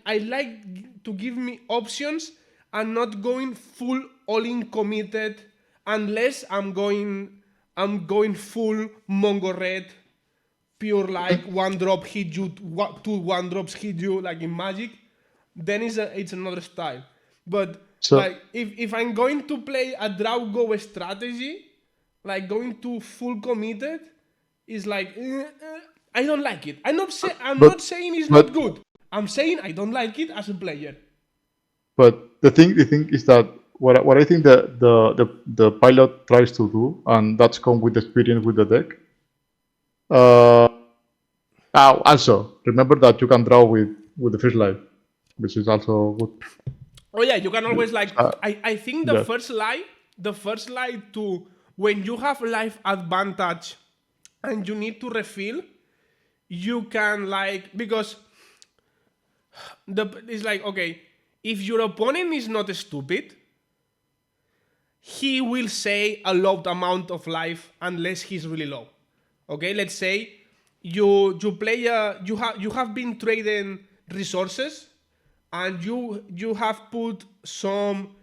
I like to give me options and not going full all in committed unless I'm going full Mongo red pure like one drop hit you, two one drops hit you like in Magic, then it's another style. But So, like if I'm going to play a draw go strategy, like going to full committed, is like I don't like it. I'm but not saying it's not but good. I'm saying I don't like it as a player. but the thing is that what I think the pilot tries to do, and that's come with experience with the deck. Uh, Also, remember that you can draw with the first life, which is also good. Oh yeah, you can always like Uh, I think yes. the first lie to when you have life advantage and you need to refill, you can like because it's like okay, if your opponent is not stupid, he will say a low amount of life unless he's really low. Okay, let's say you play you have been trading resources and you have put some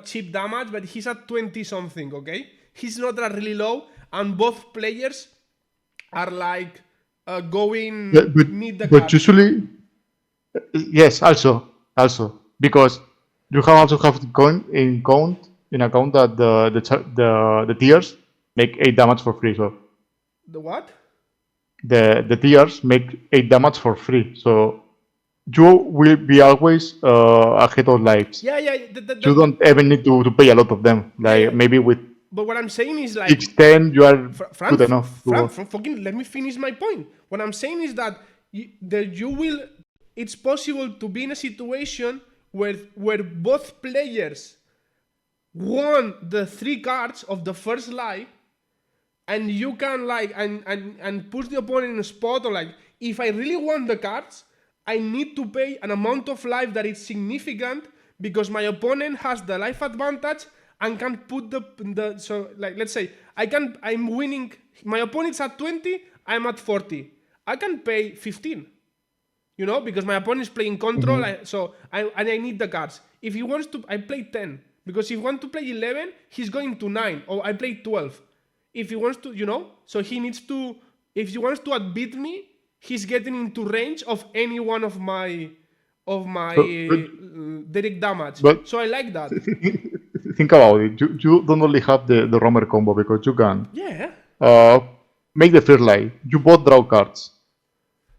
cheap damage, but he's at 20 something. Okay, he's not at really low, and both players are like Yeah, going need the but cards. usually, yes, also because you have also have to count in account that the tiers make 8 damage for free. So The what? the tiers make 8 damage for free. So you will be always ahead of lives. Yeah, yeah, You don't even need to pay a lot of them. yeah, Like yeah. maybe with But what I'm saying is like 6-10, you are Fran, good enough Fran, to. Fran, fucking let me finish my point. What I'm saying is that you will. It's possible to be in a situation where both players won the three cards of the first lie, and you can like and push the opponent in a spot or like if I really want the cards, I need to pay an amount of life that is significant because my opponent has the life advantage and can put the so like let's say I'm winning, my opponent's at 20, I'm at 40, I can pay 15, because my opponent is playing control. Mhm. And I need the cards. If he wants to, I play 10 because if he wants to play 11, he's going to 9, or I play 12. If he wants to, so he needs to. If he wants to outbid me, he's getting into range of any one of my So, direct damage. but So I like that. think about it. You don't only have the Romer combo because you can Yeah. uh, make the first life. You both draw cards,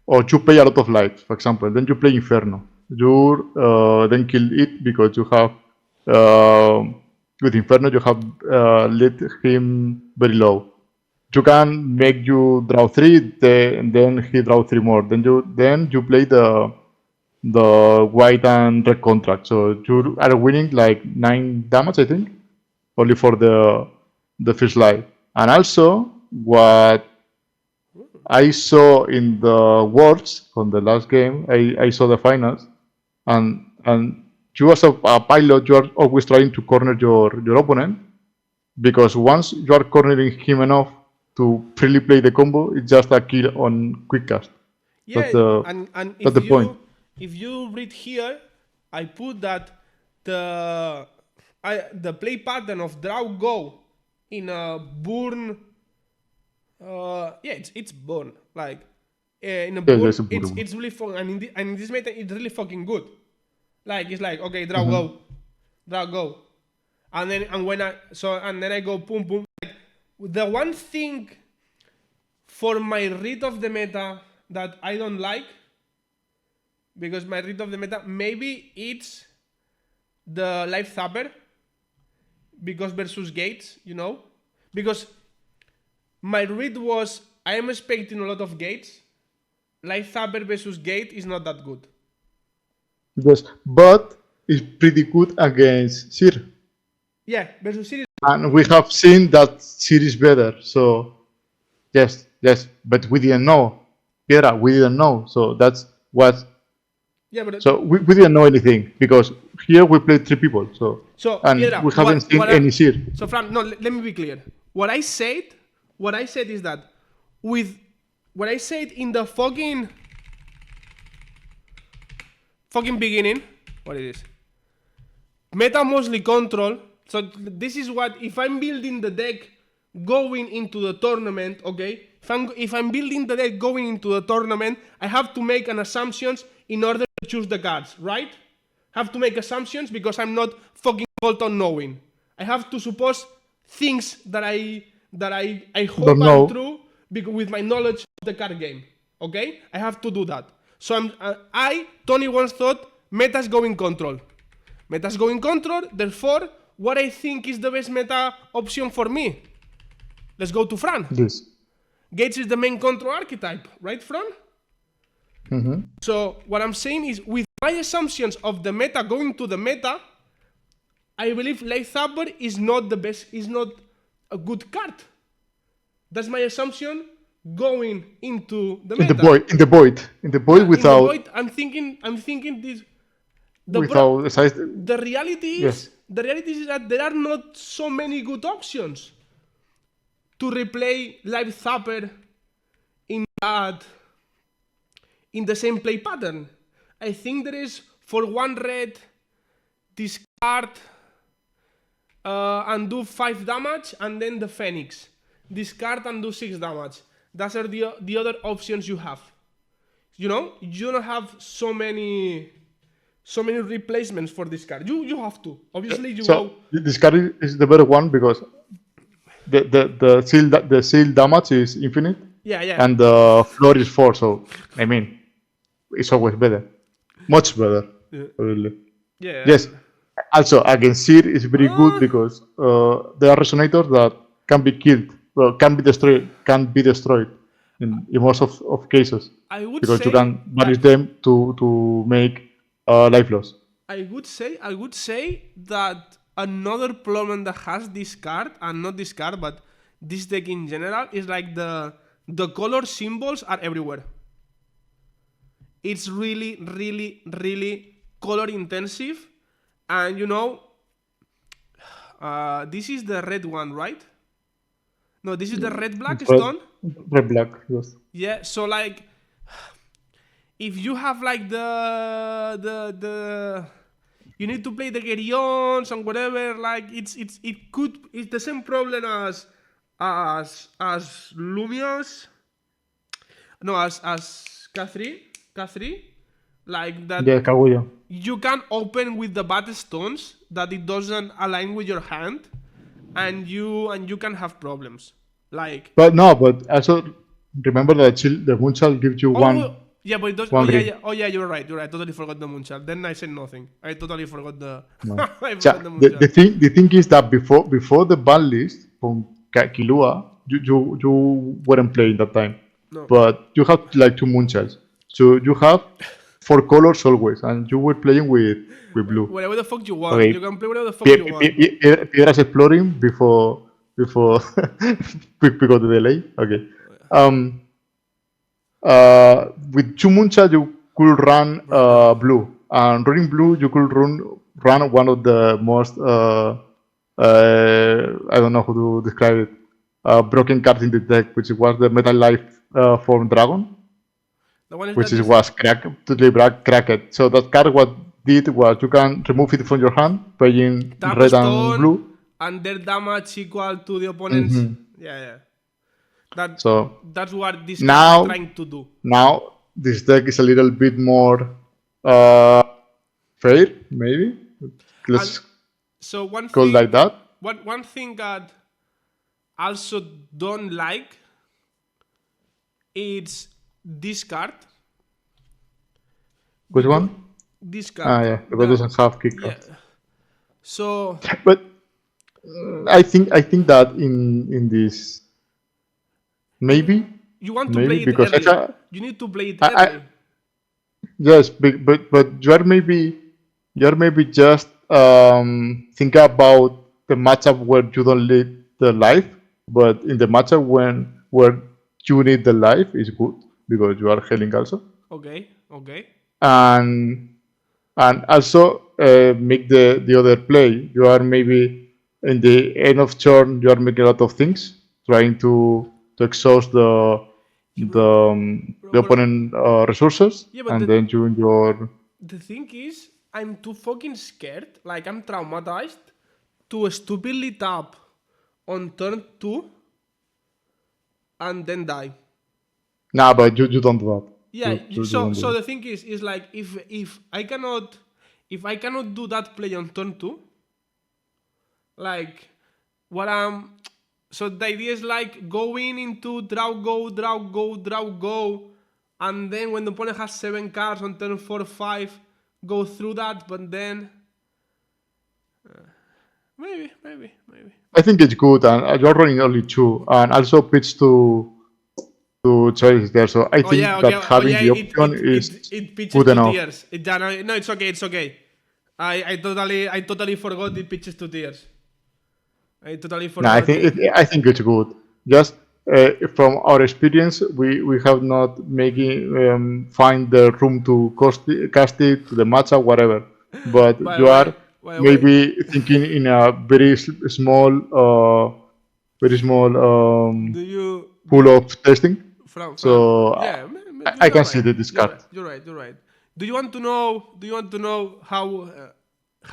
or you pay a lot of life, for example. Then you play Inferno. You then kill it because you have uh, with Inferno you have let him very low. You can make you draw three, then he draw three more. Then you play the white and red contract. So you are winning like 9 damage, I think, only for the first life. And also, what I saw in the words from the last game, I saw the finals, and you as a pilot, you are always trying to corner your opponent because once you are cornering him enough to freely play the combo, it's just a kill on quick cast. That's Yeah, the and that's if the point. you read here, I put that the the play pattern of draw go in a burn. Yeah, it's burn like in a Yes, burn. that's a It's problem. it's really fun, and in this meta it's really fucking good. Like it's like okay, draw Mhm. go. draw, go. And then I go boom boom. Like, the one thing for my read of the meta that I don't like, because my read of the meta, maybe it's the life zapper, because versus gates, you know, because my read was I am expecting a lot of gates. Life zapper versus gate is not that good. Yes, but it's pretty good against Sir. Yeah, versus series. And we have seen that Sir is better. So yes, but we didn't know. Piedra, we didn't know. So that's what. Yeah, but So we didn't know anything because here we played 3 people. And Piedra, we haven't seen any Sir. So Fran, no, let me be clear. What I said is that with what I said in the fucking beginning, what it is? Meta mostly control. So this is what, if I'm building the deck going into the tournament, okay? If I'm building the deck going into the tournament, I have to make an assumptions in order to choose the cards, right? Have to make assumptions because I'm not fucking bolt on knowing. I have to suppose things that I hope are true with my knowledge of the card game. Okay? I have to do that. So Tony once thought meta's going control. Meta's going control, therefore, what I think is the best meta option for me. Let's go to Fran. Yes. Gates is the main control archetype, right, Fran? Mm-hmm. So what I'm saying is, with my assumptions of the meta going to the meta, I believe Life Zapper is not the best, is not a good card. That's my assumption going into the meta. In the void without. In the void, I'm thinking this. The reality is that there are not so many good options to replay Life Zapper in the same play pattern. I think there is, for 1 red, discard and do 5 damage, and then the Phoenix. Discard and do 6 damage. Those are the other options you have. You know, you don't have so many replacements for this card. You have to. Obviously, this card is the better one because the seal damage is infinite. Yeah. And the floor is 4, so I mean, it's always better, much better. Yeah. Really. Yeah. Yes. Also, against Seer is very good because there are resonators that can be killed, can be destroyed in most of cases. Because you can banish them to make life loss. I would say that another problem that has this card, and not this card, but this deck in general, is like the color symbols are everywhere. It's really, really, really color intensive. And you know, this is the red one, right? No, this is the red-black stone. Red-black, yes. Yeah, so like, if you have like the you need to play the Gerions and whatever, like it's the same problem as Lumios. No, as K3, like that. Yeah, Kaguya. You can open with the bad stones that it doesn't align with your hand, and you can have problems. Like, but also remember that the Moonshell gives you one. Yeah, but it does. Yeah, you're right. I totally forgot the Moonshell. Then I said nothing. I totally forgot the. No. I forgot the Moonshell. The thing is that before the ban list from Kilua, you weren't playing that time. No. But you have like 2 Moonshells, so you have 4 colors always, and you were playing with blue. Whatever the fuck you want. Okay. You can play whatever the fuck you want. Piedras exploring before because the delay. Okay. With 2 Moonshells you could run blue, and running blue you could run one of the most I don't know how to describe it, broken cards in the deck, which was the Metal Life form Dragon, was totally cracked. So that card what did was you can remove it from your hand, playing red and blue, and their damage equal to the opponent's. Mm-hmm. Yeah. That's what this card is trying to do. Now this deck is a little bit more fair, maybe. So one called thing, like that. one thing that also don't like it's this card. Which one? This Ah, card. yeah, because it doesn't have kick Yeah. cards. So But I think that in this maybe you want to maybe play it because early. You need to play it I early. yes, but you're maybe just think about the matchup where you don't need the life, but in the matchup where you need the life is good because you are healing also, Okay. Okay. and also make the other play. You are maybe in the end of turn. You are making a lot of things, trying to exhaust the Yeah, the, um, bro, the opponent resources, yeah, but and then you in your the thing is, I'm too fucking scared. Like I'm traumatized to stupidly tap on turn 2 and then die. nah, but you don't do that. Yeah. You don't So do the thing is like if I cannot do that play on turn 2, like what I'm. So the idea is like going into draw go, and then when the opponent has 7 cards on turn 4 5, go through that, but then maybe. I think it's good, and you're running only two, and also pitch to choices there. So I Oh yeah, think okay. that Oh having yeah, the option is it pitches good to enough. tears. No, it's okay, it's okay. I totally forgot it pitches to tears. I totally No, I forgot think it. I think it's good. Just from our experience, we have not making find the room to cast it to the matchup, whatever. But By the you way, are by the way, maybe thinking in a very small do you do pool you of testing. Fran? So Yeah, I you're can right. see the discard. You're right. You're right. Do you want to know? Do you want to know how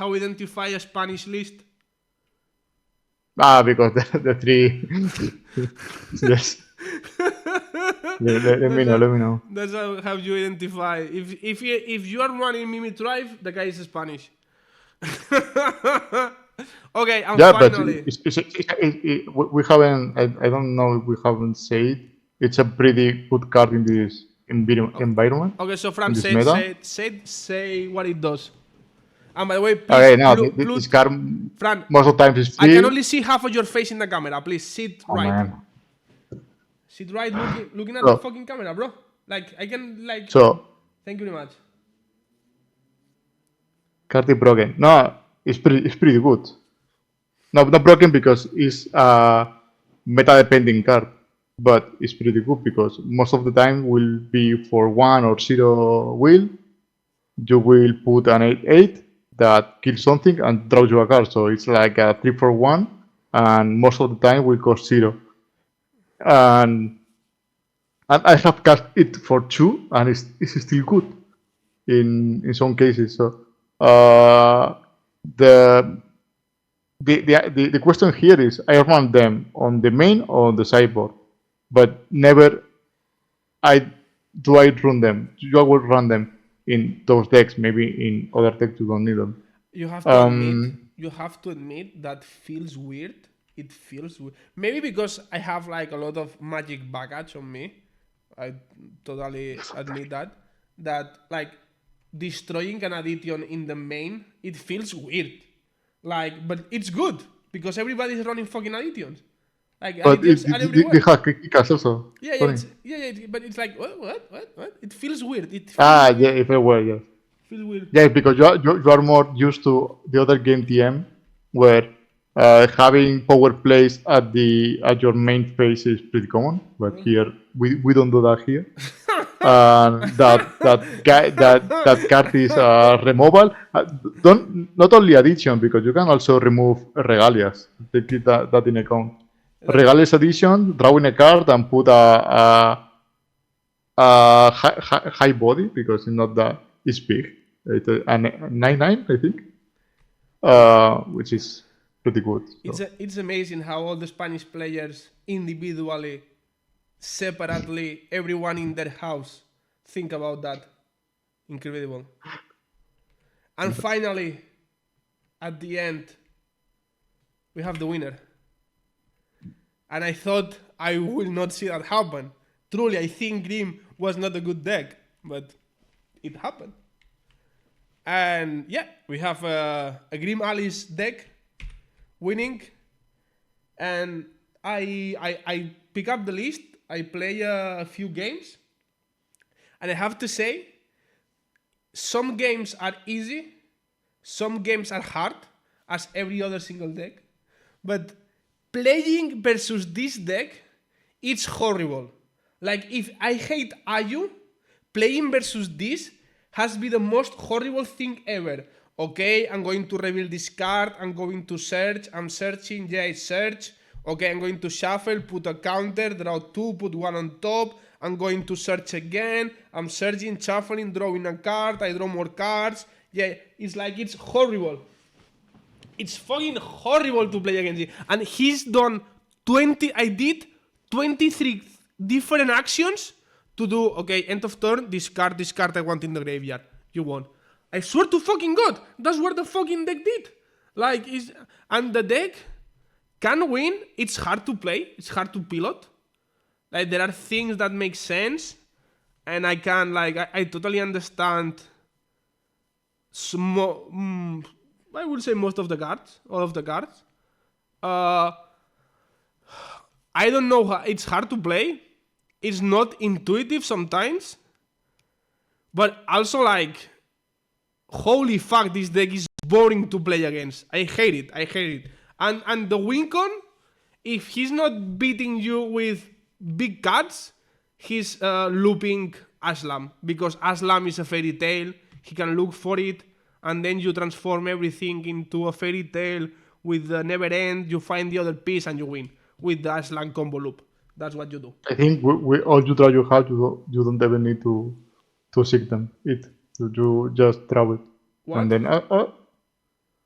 identify a Spanish list? Because the three. Yes. Let me That's know. how, Let me know. that's how you identify. If you are running Mimi Drive, the guy is Spanish. Okay, and Yeah, but finally, we haven't. I don't know if we haven't said it's a pretty good card in this environment okay. So in Fran, this meta. say what it does. And by the way, please, Okay, now this card Fran, most of the time is I can free. only see half of your face in the camera. Please sit Oh right. man. Sit right, looking at the So fucking camera, bro. Like I can like. so Thank you very much. card is broken. No, it's pretty good. No, not broken because it's a meta depending card, but it's pretty good because most of the time will be for 1 or 0 wheel. You will put an 8/8 that kills something and draws you a card. So it's like a 3 for 1, and most of the time will cost 0. And and I have cast it for 2, and it's still good in some cases. So the the question here is I run them on the main or on the sideboard, but never I I run them. You will run them in those decks. Maybe in other decks you don't need them. You have to admit. Um, You have to admit that feels weird. It feels weird. Maybe because I have like a lot of magic baggage on me. I totally admit that. That like destroying an addition in the main, it feels weird. Like, but it's good because everybody's running fucking additions. Like but additions are they everywhere. have kickers also. Yeah, Funny. but it's like what? It feels weird. It feels Ah, yeah, weird. if I were, yes. Feels weird. Yeah, because you are more used to the other game TM, where having power plays at your main phase is pretty common. But here we don't do that here. That card is removal. Don't not only addition because you can also remove regalias. Take that in account. Regalias addition, drawing a card and put a high body because it's not that it's big. It's a 9/9 I think, which is pretty good. So. It's amazing how all the Spanish players individually, separately, everyone in their house think about that. Incredible. And finally, at the end, we have the winner. And I thought I will not see that happen. Truly, I think Grim was not a good deck, but it happened. And yeah, we have a Grim Alice deck winning. And I pick up the list. I play a few games. And I have to say, some games are easy. Some games are hard, as every other single deck. But playing versus this deck, it's horrible. Like, if I hate Ayu, playing versus this has been the most horrible thing ever. Okay, I'm going to reveal this card, I'm going to search, I'm searching, yeah, I search. Okay, I'm going to shuffle, put a counter, draw 2, put 1 on top. I'm going to search again, I'm searching, shuffling, drawing a card, I draw more cards. Yeah, it's like, it's horrible. It's fucking horrible to play against it. And he's done 23 different actions to do, okay, end of turn, this card I want in the graveyard. You won. I swear to fucking God, that's what the fucking deck did. Like, and the deck can win. It's hard to play. It's hard to pilot. Like, there are things that make sense. And I can, like, I totally understand I would say most of the cards, all of the cards. I don't know how, it's hard to play. It's not intuitive sometimes. But also, like, holy fuck, this deck is boring to play against. I hate it. And the win con, if he's not beating you with big cards, he's looping Aslam. Because Aslam is a fairy tale. He can look for it. And then you transform everything into a fairy tale with the never end. You find the other piece and you win with the Aslan combo loop. That's what you do. I think all you draw you have, you don't even need to seek them. You just draw it. What? And then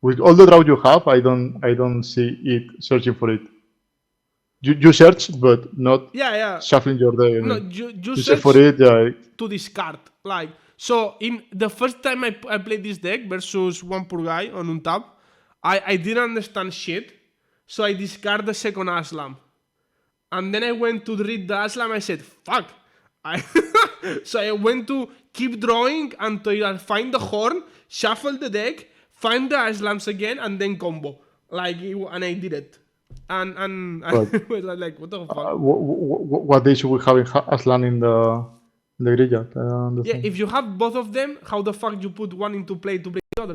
with all the draw you have, I don't see it searching for it. You search, but not shuffling your deck. No, you search search for it, to discard. Like, so in the first time I played this deck versus one poor guy on Untap, I didn't understand shit. So I discard the second Aslam. And then I went to read the Aslam. I said, fuck. So I went to keep drawing until I find the horn, shuffle the deck, find the Aslams again, and then combo. Like, and I did it. And I was like, what the fuck? What day should we have Aslan in the graveyard? Yeah, if you have both of them, how the fuck you put one into play to play the other?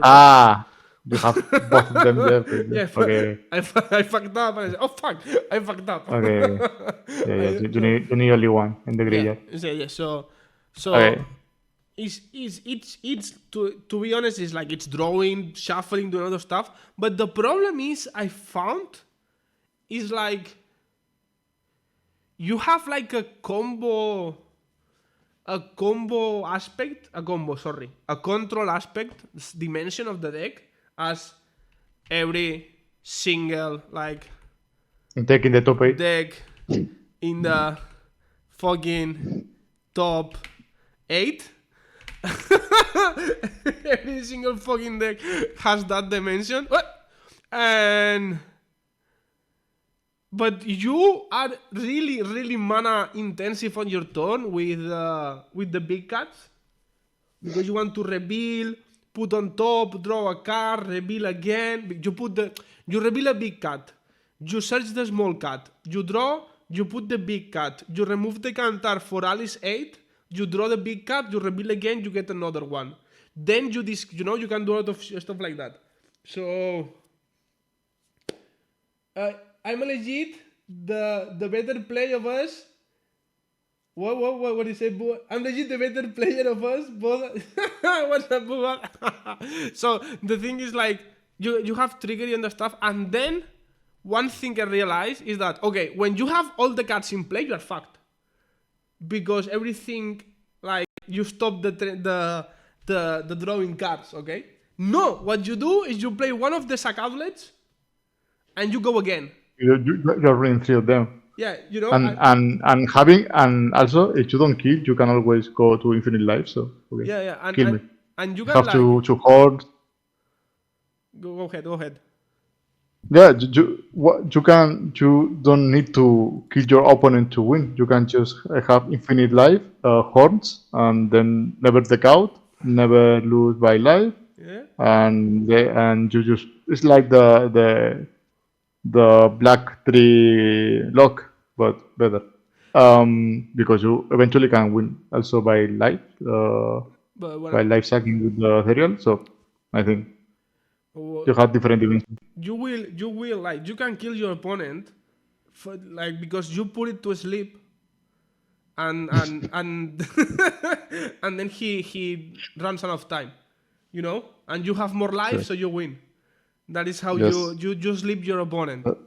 You have both of them there. Yeah, okay. I fucked up. And I said, oh fuck, I fucked up. Okay. Yeah. You need only one in the graveyard. Yeah. So okay. It's to be honest, it's like it's drawing, shuffling, doing other stuff. But the problem is, I found, is like you have like a control aspect, dimension of the deck, as every single like deck in the top 8. Deck in the fucking top 8. Every single fucking deck has that dimension. But you are really, really mana intensive on your turn with the big cards, because you want to reveal, put on top, draw a card, reveal again. You reveal a big card, you search the small card, you draw, you put the big card, you remove the counter for Alice 8, you draw the big card, you reveal again, you get another one. Then you can do a lot of stuff like that. So I'm legit the better player of us. What do you say, Boo? I'm legit the better player of us, both. What's up, Boo? So the thing is, like, you have triggery and the stuff, and then one thing I realized is that, okay, when you have all the cards in play, you are fucked, because everything, like, you stop the drawing cards. Okay, no, what you do is you play one of the sack outlets and you go again. You're running 3 of them. Yeah, and also, if you don't kill, you can always go to infinite life. So okay. Yeah, kill me. And you can have to hold. Go ahead. Yeah, you don't need to kill your opponent to win. You can just have infinite life, horns, and then never take out, never lose by life, Yeah. and you just it's like the black tree lock, but better. Because you eventually can win also But by when life sacking with the ethereal. So I think uh, you have different dimensions. you will like you can kill your opponent for, like because you put it to sleep and and then he runs out of time, and you have more life, Yes, so you win. That is how you yes, you you sleep your opponent. that-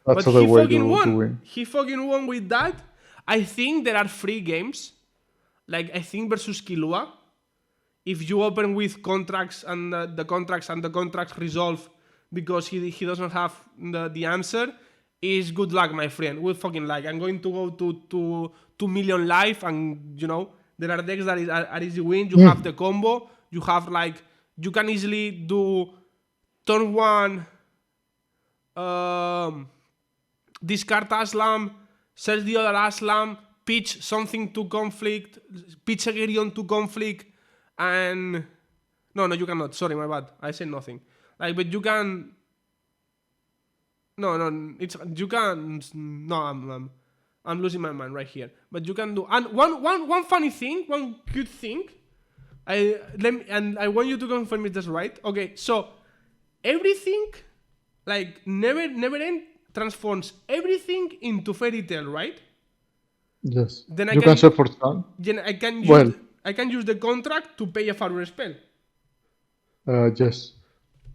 that's But other he way fucking to won. win. He fucking won with that. I think there are free games, like I think versus Kilua. If you open with contracts and the contracts resolve because he doesn't have the answer, is good luck, my friend. With fucking luck. I'm going to go to 2 million life, and there are decks that are easy win. You have the combo. You have like you can easily do turn one. Um, Discard Aslam, search the other Aslam, pitch something to conflict, pitch a Gerion to conflict, and no, you cannot. Sorry, my bad. I said nothing. Like, but you can. No, it's you can. No, I'm losing my mind right here. But you can do. And one funny thing, one good thing. I want you to confirm if that's right. Okay, so everything, like never end, transforms everything into fairy tale, right? Yes, Then I you can can search for sun. then I can use Well, the contract to pay a Farmer spell. yes.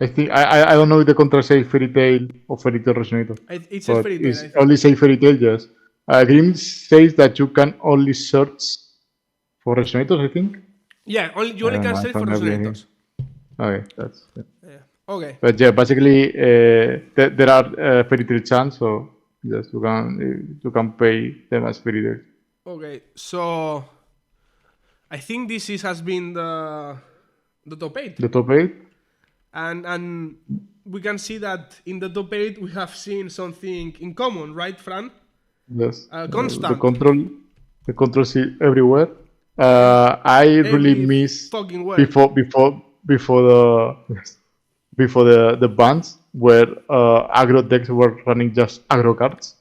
I think I don't know if the contract say fairy tale or fairy tale resonator, It says but fairy tale, it's I think. only say fairy tale. Yes. Grim says that you can only search for resonators. I think. Yeah, you I only don't can know. I sell it for can't agree here. resonators. Okay, that's. Yeah. Yeah. Okay. But yeah, basically, there are fairy tale chants, so yes, you can pay them as fairy tale. Okay. So I think has been the top eight, The top eight. and we can see that in the top eight we have seen something in common, right, Fran? Yes, the Constant. control see everywhere. I really Every miss fucking word. before the bans where aggro decks were running just aggro cards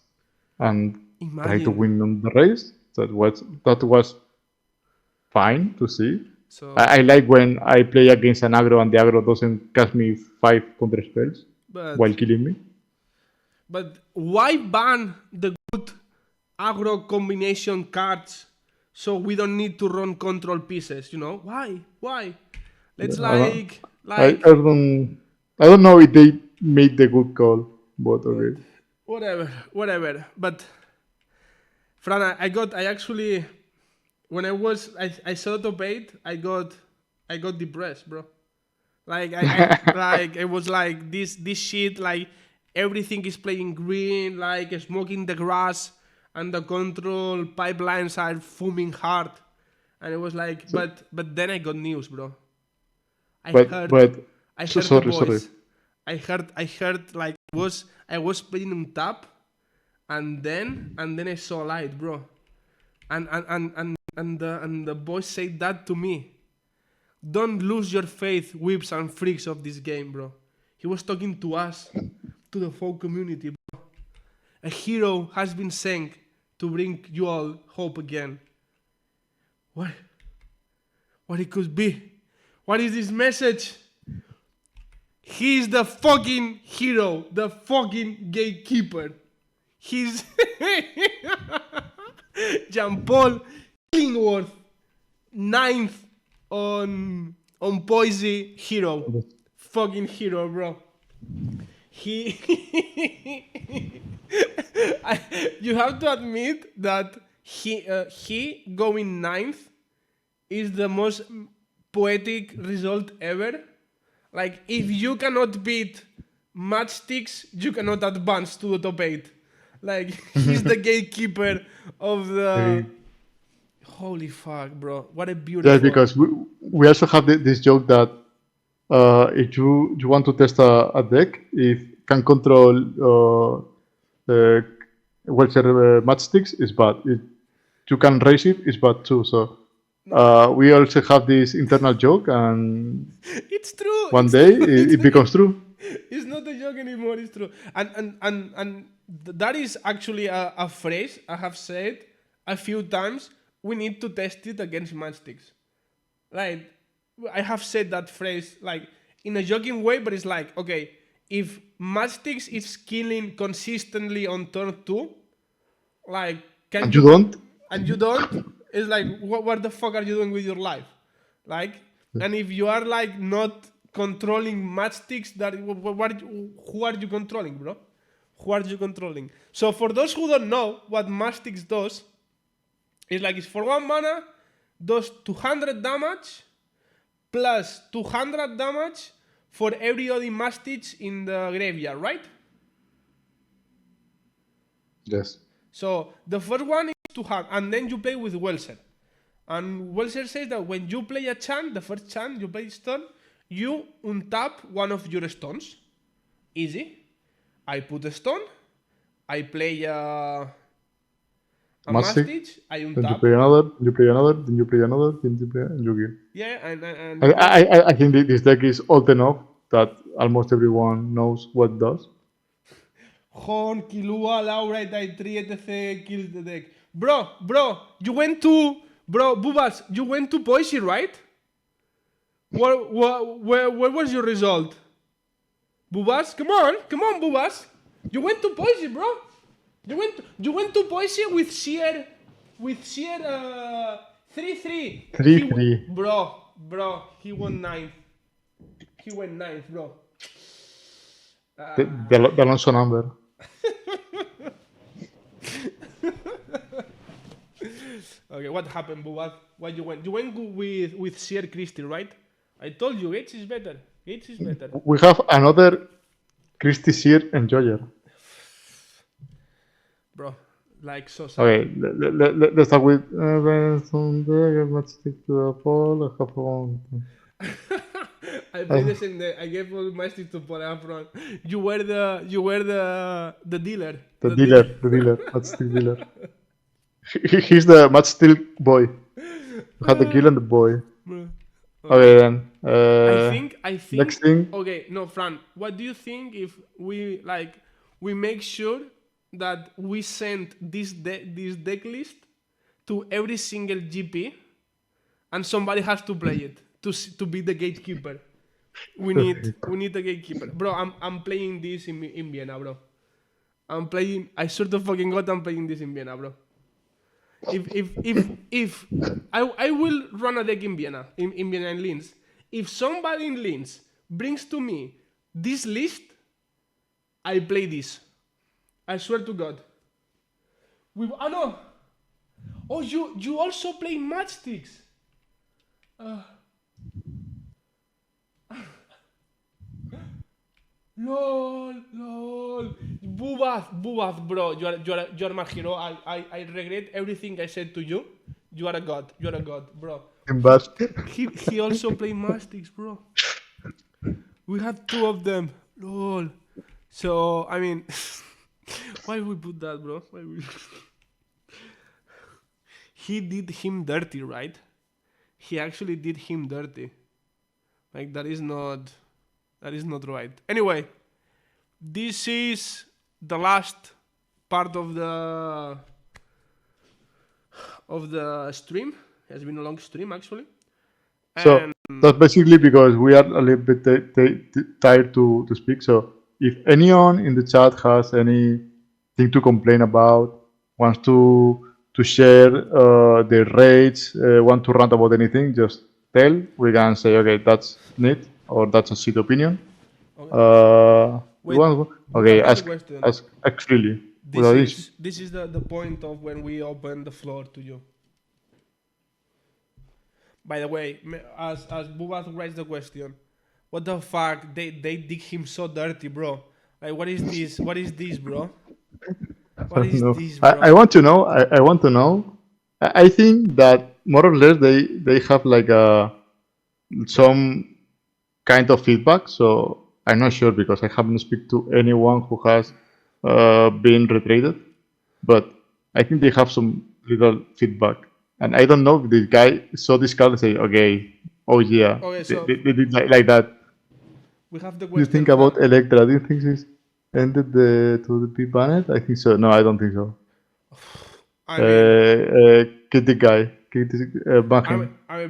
and try to Imagine. win on the race. That was fine to see. So, I like when I play against an aggro and the aggro doesn't cast me 5 counter spells but while killing me. but why ban the good aggro combination cards so we don't need to run control pieces? Why? Why? Let's I don't, like I, I like don't I don't know if they made the good call, but but okay. whatever. But Fran, I actually when I saw the top eight, I got depressed, bro. Like like it was like this shit, like everything is playing green, like smoking the grass, and the control pipelines are fuming hard, and it was like, So, but then I got news, bro. I but heard but I so, heard the sorry. voice. I heard like I was playing on tap, and then I saw light, bro. And the voice said that to me. Don't lose your faith, whips and freaks of this game, bro. He was talking to us, to the folk community, bro. A hero has been sent to bring you all hope again. What? What it could be? What is this message? He's the fucking hero, the fucking gatekeeper. He's Jean Paul Killingworth, ninth on Poissy, hero. Fucking hero, bro. He you have to admit that he going ninth is the most poetic result ever. Like, if you cannot beat matchsticks, you cannot advance to the top eight. Like, he's the gatekeeper of the. Okay. Holy fuck, bro! What a Just beautiful. because we also have this joke that if you want to test a deck, if can control wheelchair matchsticks, is bad. If you can raise it, is bad too. So we also have this internal joke, and It's true. one It's day true. it becomes true. It's not a joke anymore. It's true. And that is actually a phrase I have said a few times. We need to test it against matchsticks. Like, I have said that phrase like in a joking way, but it's like, okay, if matchsticks is killing consistently on turn 2, like, can And you don't? and you don't, it's like, what the fuck are you doing with your life? Like, and if you are like not controlling matchsticks, that who are you controlling, bro? Who are you controlling? So for those who don't know what matchsticks does, it's like, it's for 1 mana, does 200 damage plus 200 damage for every other matchsticks in the graveyard, right? Yes. So the first one is 200, and then you play with Welser. And Welser says that when you play a chant, the first chant you play this turn, you untap one of your stones. Easy. I put a stone, I play a Matchstick, Mastich, I then you untap. play another, then you play another, then you play another, then you play, and you kill. Yeah, and I think this deck is old enough that almost everyone knows what it does. Horn, Kilua, Laura, Titri, etc. kills the deck. Bro, you went to... Bro, Bubas, you went to Poissy, right? Where was your result? Bubas, come on, Bubas. You went to Poissy, bro. You went to Poissy with sheer 3-3. 3-3. Bro, he won 9th. He went 9th, bro. The Alonso number. Okay, what happened, Bubas? Why you went? You went with Sheer Christie, right? I told you, Gates is better. We have another Christie Sear enjoyer. Bro, like so sad. Okay, let's start with let's stick to the poll. I have one. I played the same day. I gave all my stick to Paul up front. You were the dealer. The dealer. Matchstick dealer. He's the matchstick boy. You had the kill and the boy. Bro. Okay then. I think. Next thing. Okay, no, Fran. What do you think if we make sure that we send this deck list to every single GP, and somebody has to play it to be the gatekeeper? We need a gatekeeper, bro. I'm playing this in Vienna, bro. I swear to fucking God, I'm playing this in Vienna, bro. If I will run a deck in Vienna, in Vienna and Linz. If somebody in Linz brings to me this list, I play this. I swear to God. No. Oh, you also play matchsticks. Lol. Bubath, bro. You are my hero. I regret everything I said to you. You are a god, bro. But He also played matchsticks, bro. We had 2 of them. Lol. So, I mean, why we put that, bro? He did him dirty, right? He actually did him dirty. Like, that is not right. Anyway, this is the last part of the stream. It has been a long stream, actually. So that's basically because we are a little bit tired to speak. So if anyone in the chat has anything to complain about, wants to share their rage, want to rant about anything, just tell. We can say, okay, that's neat, or that's a shit opinion. Wait, okay, ask freely. This is the point of when we open the floor to you. By the way, as Bubath writes the question, what the fuck? They dig him so dirty, bro. Like, what is this? What is this, bro? What is this, bro? I want to know. I want to know. I think that more or less they have like some kind of feedback. So I'm not sure because I haven't speak to anyone who has been retraded, but I think they have some little feedback. And I don't know if this guy saw this card and say, okay, oh yeah, Okay, they, so they, they did like that. we have the You question, think about Fran. Electra? Do you think this ended to be banned? I think so. No, I don't think so. I mean, Kick the guy. Ban him.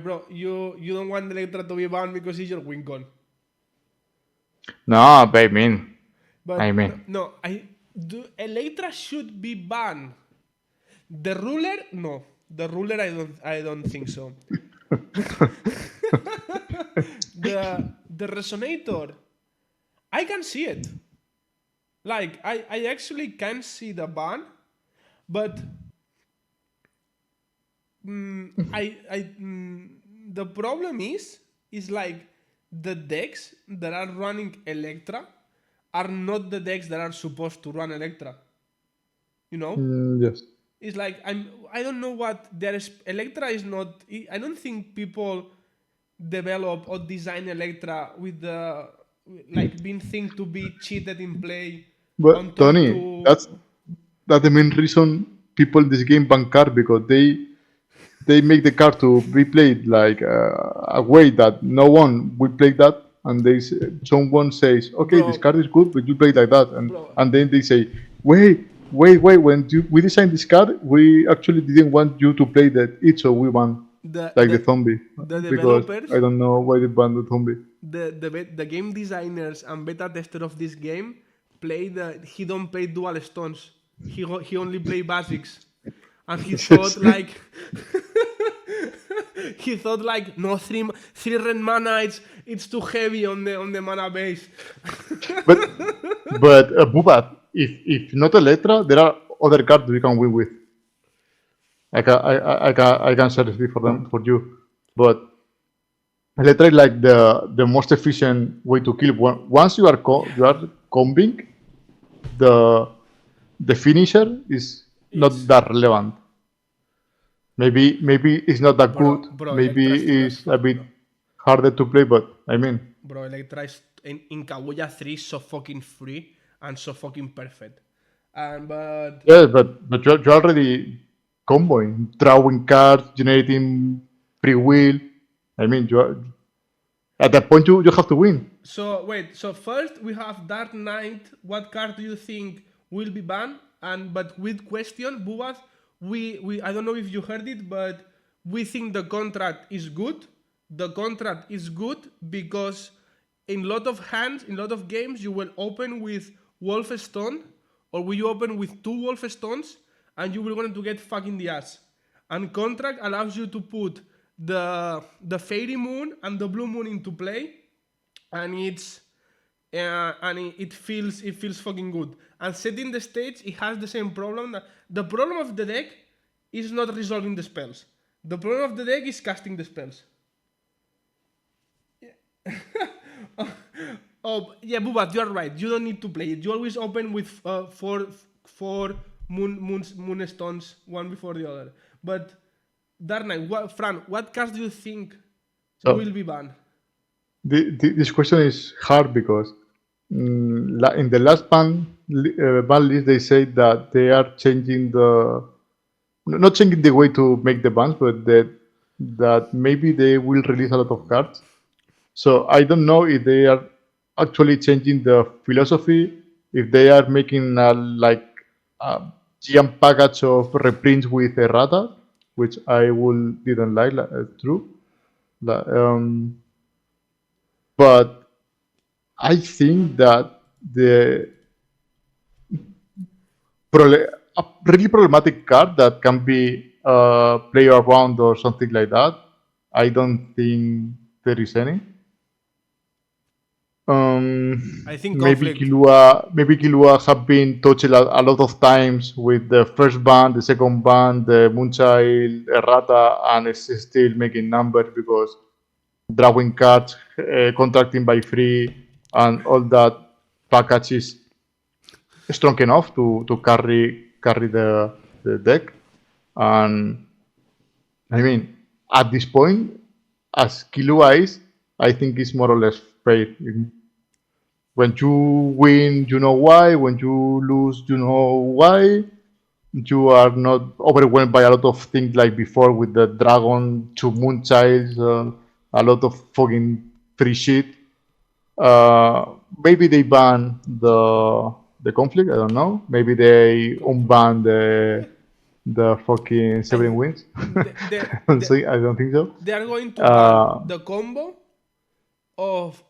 bro, you don't want Electra to be banned because he's your win con. No, but I mean, I But no, mean, no, Electra should be banned. The ruler, no. The ruler, I don't think so. The resonator, I can see it. Like I actually can see the ban, but the problem is like the decks that are running Electra are not the decks that are supposed to run Electra. You know? yes. It's like I don't know what there is. Electra is not. I don't think people develop or design Electra with the like being think to be cheated in play on But top Tony, to. that's the main reason people in this game ban card because they make the card to be played like a way that no one will play that, and someone says, okay, this Bro, card is good, but you play it like that, bro, and then they say, wait, when we designed this card, we actually didn't want you to play it, so we ban the like the the zombie the because I developers, don't know why they banned the zombie. the game designers and beta tester of this game he don't play dual stones. He only play basics, and he thought Yes. like he thought like no three red mana it's too heavy on the mana base. but Bubat, if not Electra, there are other cards we can win with. I can seriously for them for you, but Electra is like the most efficient way to kill. Once you are combing, the the finisher is not It's that relevant. Maybe it's not that good. bro Maybe Electra is full as it's a fuck, bit bro. harder to play, but I mean, Bro, Electra is in Kaguya 3 so fucking free and so fucking perfect. But yeah, but you're already comboing, drawing cards, generating free will. I mean, at that point you have to win. so wait, so first we have Dark Knight. What card do you think will be banned? And but with question, Bubat, we I don't know if you heard it, but we think the contract is good. The contract is good because in lot of hands, in lot of games, you will open with Wolf Stone, or will you open with two Wolf Stones, and you will going to get fucking the ass. And contract allows you to put the Fairy Moon and the Blue Moon into play, and it feels fucking good. And setting the stage, it has the same problem. The problem of the deck is not resolving the spells. The problem of the deck is casting the spells. Oh yeah, Bubat, you're right. You don't need to play it. You always open with four moon stones, one before the other. But Dark Knight, Fran, what cards do you think So will be banned? this question is hard because in the last ban list they say that they are changing not changing the way to make the bans, but that maybe they will release a lot of cards. So I don't know if they are actually changing the philosophy, if they are making like a GM package of reprints with errata, which I will didn't like, true. But I think that the a really problematic card that can be player around or something like that, I don't think there is any. I think Maybe conflict. Kilua have been touched a lot of times with the first band, the second band, the Moonchild, Errata, and it's still making numbers because drawing cards, contracting by free, and all that package is strong enough to carry the deck. And I mean, at this point, as Kilua is, I think it's more or less fair. When you win, you know why. When you lose, you know why. You are not overwhelmed by a lot of things like before with the dragon, two moonchilds, a lot of fucking free shit. Maybe they ban the conflict. I don't know. Maybe they unban the fucking I Severin th- wins. they, I don't think so. they are going to ban Uh, the combo of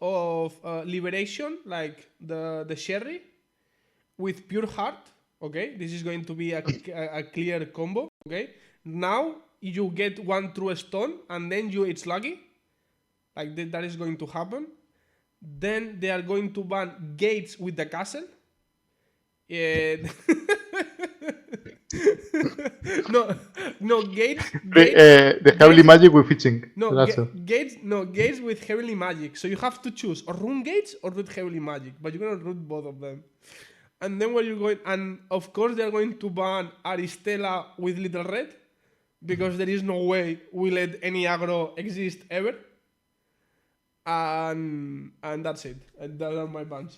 liberation, like the sherry, with pure heart. Okay, this is going to be a clear combo. Okay, now you get one true stone, and then it's lucky. Like that is going to happen. Then they are going to ban gates with the castle. And no, no the heavenly gates. magic with fitching. No, That's it. gates with heavenly magic. So you have to choose or rune gates or root heavenly magic, but you cannot root both of them. And then when you're going, and of course they are going to ban Aristella with Little Red, because there is no way we let any aggro exist ever. And that's it. Those are my bans.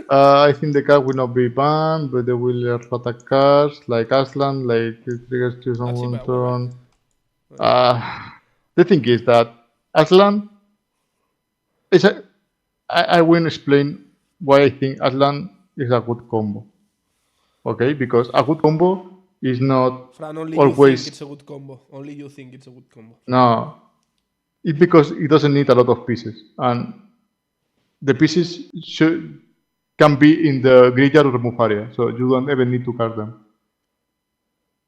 I think the card will not be banned, but they will attack cards like Aslan, like it triggers to someone turn. The thing is that Aslan is a. I will explain why I think Aslan is a good combo. Okay, because a good combo is not Fran, only you think always. it's a good combo. Only you think it's a good combo. No, it's because it doesn't need a lot of pieces, and the pieces can be in the graveyard or remove area, so you don't even need to card them.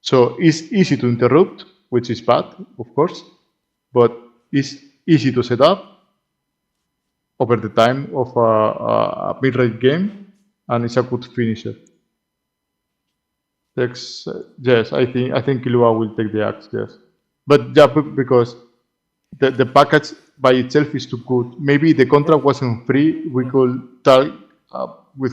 So it's easy to interrupt, which is bad, of course, but it's easy to set up over the time of a mid-range game, and it's a good finisher. Yes, I think Killua will take the axe. Yes, but yeah, because the package by itself is too good. Maybe the contract wasn't free. We could talk we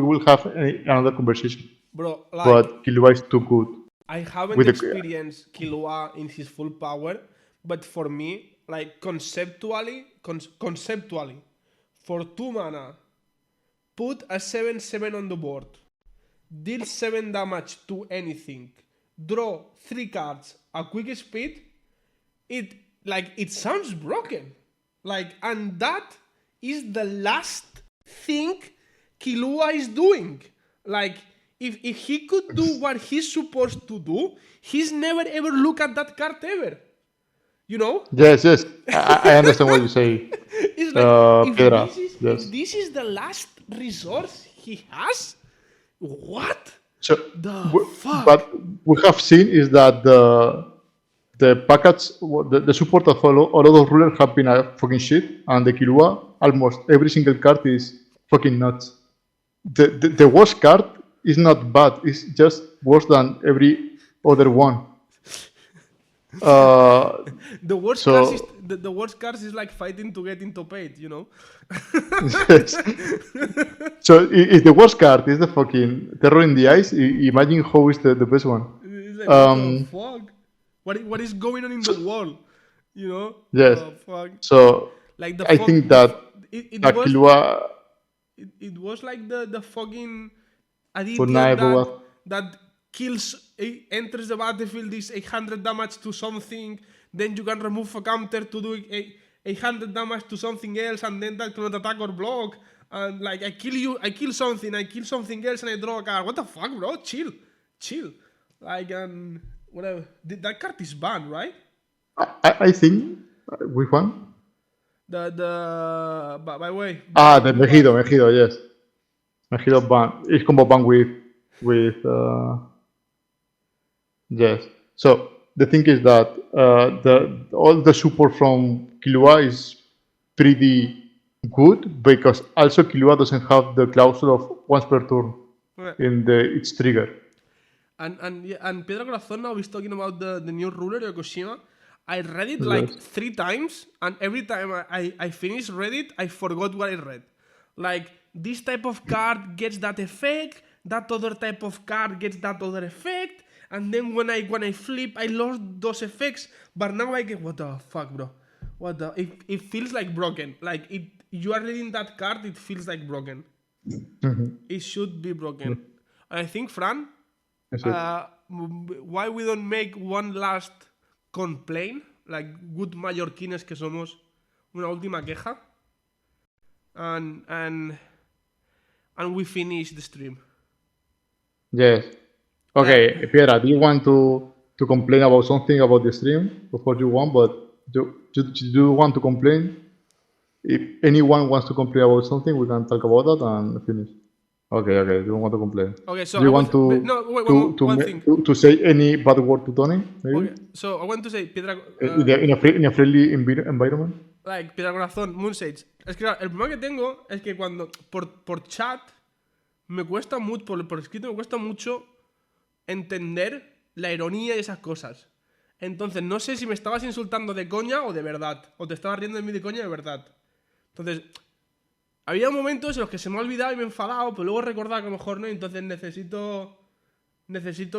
will have another conversation. Bro, like, But Killua is too good. I haven't with the- experienced Killua in his full power, but for me, like conceptually, for 2 mana, put a 7/7 on the board, deal 7 damage to anything, draw 3 cards at quick speed, it sounds broken. Like, and that is the last thing Killua is doing. Like, if he could do what he's supposed to do, he's never ever look at that card ever. You know? Yes, I understand what you say. It's like, Piedra, if this is the last resource he has, what? So, The fuck? What we have seen is that the package, the support of a lot of rulers have been a fucking shit, and the Killua, almost every single card is fucking nuts. The worst card is not bad; it's just worse than every other one. The worst so- cards is the worst cards is like fighting to get into paid, you know? Yes. So if the worst card is the fucking terror in the eyes, imagine how is the best one. It's like, what the fuck? What is going on in the wall? You know? Yes. Fuck. So Like the I fuck- think that it that was Killua it was like the fucking Aditya Funai that kills, enters the battlefield, is 800 damage to something, then you can remove a counter to do 800 damage to something else, and then that cannot attack or block. And like, I kill something else, and I draw a card. What the fuck, bro? Chill. Like, whatever. That card is banned, right? I think which one? By the way. The Mejido, yes. Mejido ban. It's combo ban with yes. So the thing is that all the support from Killua is pretty good, because also Killua doesn't have the clause of once per turn in its trigger. And Pedro Corazon now is talking about the new ruler, Yokoshima. I read it like 3 times, and every time I finished read it, I forgot what I read. Like, this type of card gets that effect, that other type of card gets that other effect, and then when I flip, I lost those effects, but now I get, what the fuck, bro? It feels like broken. Like you are reading that card, it feels like broken. It should be broken. And I think, Fran, why we don't make one last complaint, like good mallorquines que somos, una última queja, and we finish the stream. Yes. Okay, Piedra, do you want to complain about something about the stream? Of course you want, but do you want to complain? If anyone wants to complain about something, we can talk about that and finish. Okay, you don't want to complain. Okay, so do you want to say any bad word to Tony? Maybe? Okay, so I want to say, Piedra, in a friendly environment. Like, Piedra Corazón, Moonsage. Es que claro, el problema que tengo es que cuando por chat me cuesta mucho, por escrito me cuesta mucho entender la ironía y esas cosas. Entonces, no sé si me estabas insultando de coña o de verdad. O te estabas riendo de mí de coña de verdad. Entonces, había momentos en los que se me ha olvidado y me he enfadado, pero luego recordaba que a lo mejor no, y entonces necesito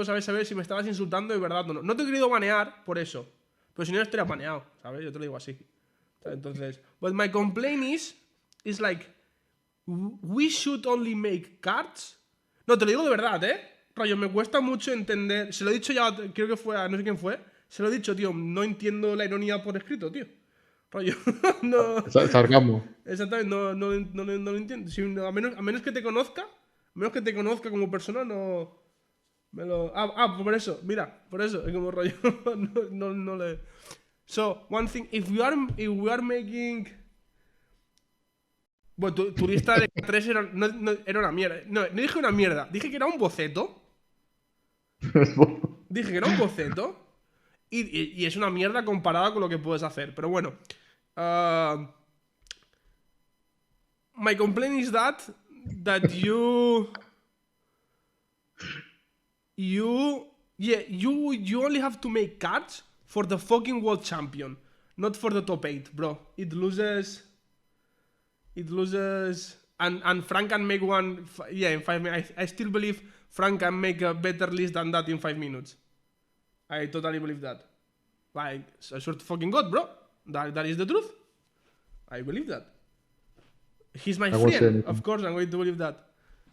saber si me estabas insultando de verdad o no. No te he querido banear por eso, pero si no, estaría baneado, ¿sabes? Yo te lo digo así. Entonces, but my complaint is like, we should only make cards. No, te lo digo de verdad, Rollo, me cuesta mucho entender. Se lo he dicho ya, creo que fue a no sé quién fue. Se lo he dicho, tío, no entiendo la ironía por escrito, tío. Rollo, no. Sarcasmo. Exactamente, no lo entiendo. A menos que te conozca, como persona, no. Me lo. Por eso, mira, por eso, es como rollo. no le. So, one thing, if we are making. Bueno, tu lista de 3 era una mierda. No dije una mierda, dije que era un boceto. Dije que era un boceto. Y es una mierda comparada con lo que puedes hacer. Pero bueno. My complaint is that you only have to make cards for the fucking world champion, not for the top 8, bro. It loses. And Frank can make one. In 5 minutes. I still believe Frank can make a better list than that in 5 minutes. I totally believe that. Like, I swear to fucking God, bro. That is the truth. I believe that. He's my friend. Of course, I'm going to believe that.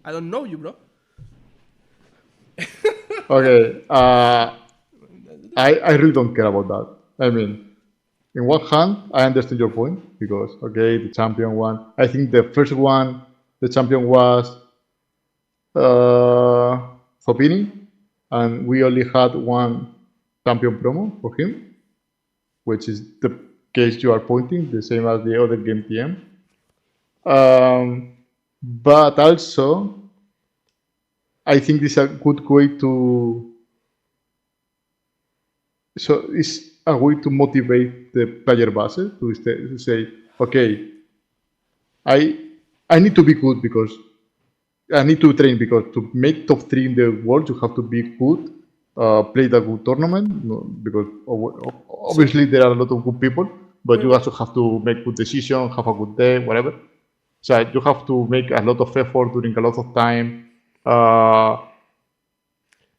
I don't know you, bro. Okay. I really don't care about that. I mean, in one hand, I understand your point because, okay, the champion won. I think the first one, the champion was Fopini, and we only had one champion promo for him, which is the case you are pointing, the same as the other game TM. But also, I think this is a good way to. So it's a way to motivate the player base to say, okay, I need to be good because I need to train because to make top 3 in the world, you have to be good, play the good tournament, because obviously there are a lot of good people, but you also have to make good decisions, have a good day, whatever. So you have to make a lot of effort during a lot of time,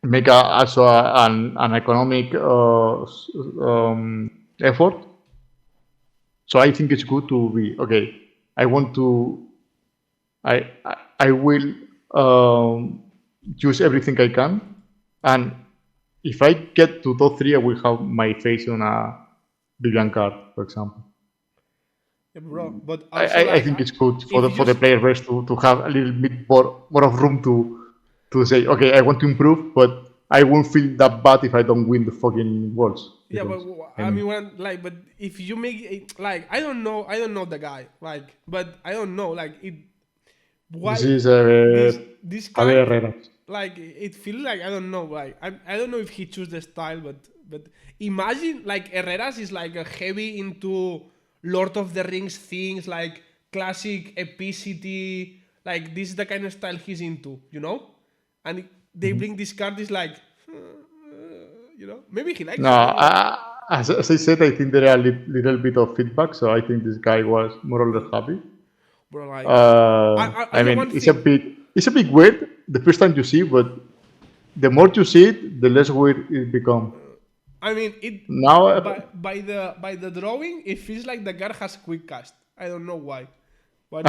make also an economic effort. So I think it's good to be, okay, I will use everything I can, and if I get to top 3, I will have my face on a Vivian card, for example. Yeah, bro, but I think it's good for the player base to have a little bit more of room to say, okay, I want to improve, but I won't feel that bad if I don't win the fucking worlds. Yeah, but I mean, but if you make it, like, I don't know the guy, like, but I don't know, like, it. Why this is this guy, like, it feels like, I don't know, like, I don't know if he chose the style, but imagine, like, Herreras is like a heavy into Lord of the Rings things, like classic epicity, like this is the kind of style he's into, you know? And they bring this card, is like, you know, maybe he likes it. As I said, I think there are a little bit of feedback, so I think this guy was more or less happy. Bro, like, I mean, it's a bit weird the first time you see, but the more you see it, the less weird it becomes. I mean, Now, by the drawing, it feels like the card has quick cast. I don't know why, but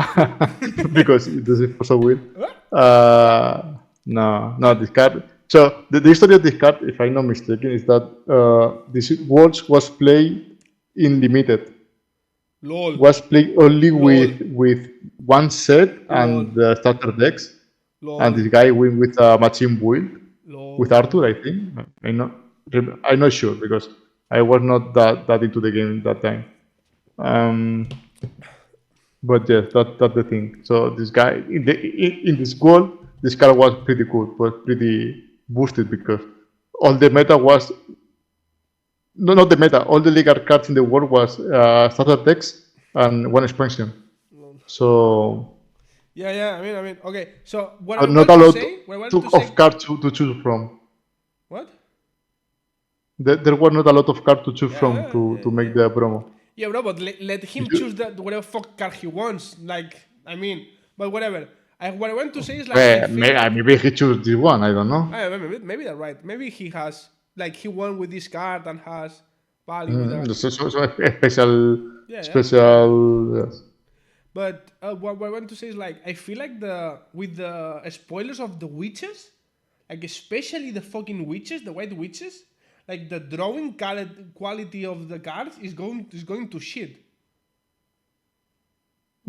it feels. because it doesn't also win. Huh? No, this card. So the history of this card, if I'm not mistaken, is that this Worlds was played in limited. Lol. Was played only Lol. with one set Lol. and the starter decks, and Lol. this guy win with a machine build with Lol. Arthur, I think. I'm not sure because I was not that into the game that time. But yes, that's the thing. So this guy in this goal, this card was pretty good, was pretty boosted because all the meta was no, not the meta. All the legal cards in the world was starter decks and one expansion. So Yeah. I mean. Okay. So what I not want a to lot say. What I want to say. of cards to choose from. What? There were not a lot of cards to choose from Yeah. to make the promo. Yeah, bro. But let him You- choose that whatever fuck card he wants. Like, I mean, but whatever. What I want to say is like. I feel like- Maybe he choose this one. I don't know. maybe that's right. Maybe he has like he won with this card and has value with that. So special, Yeah. special. Yes. But what I want to say is like I feel like with the spoilers of the witches, like especially the fucking witches, the white witches, like the drawing quality of the cards is going to shit.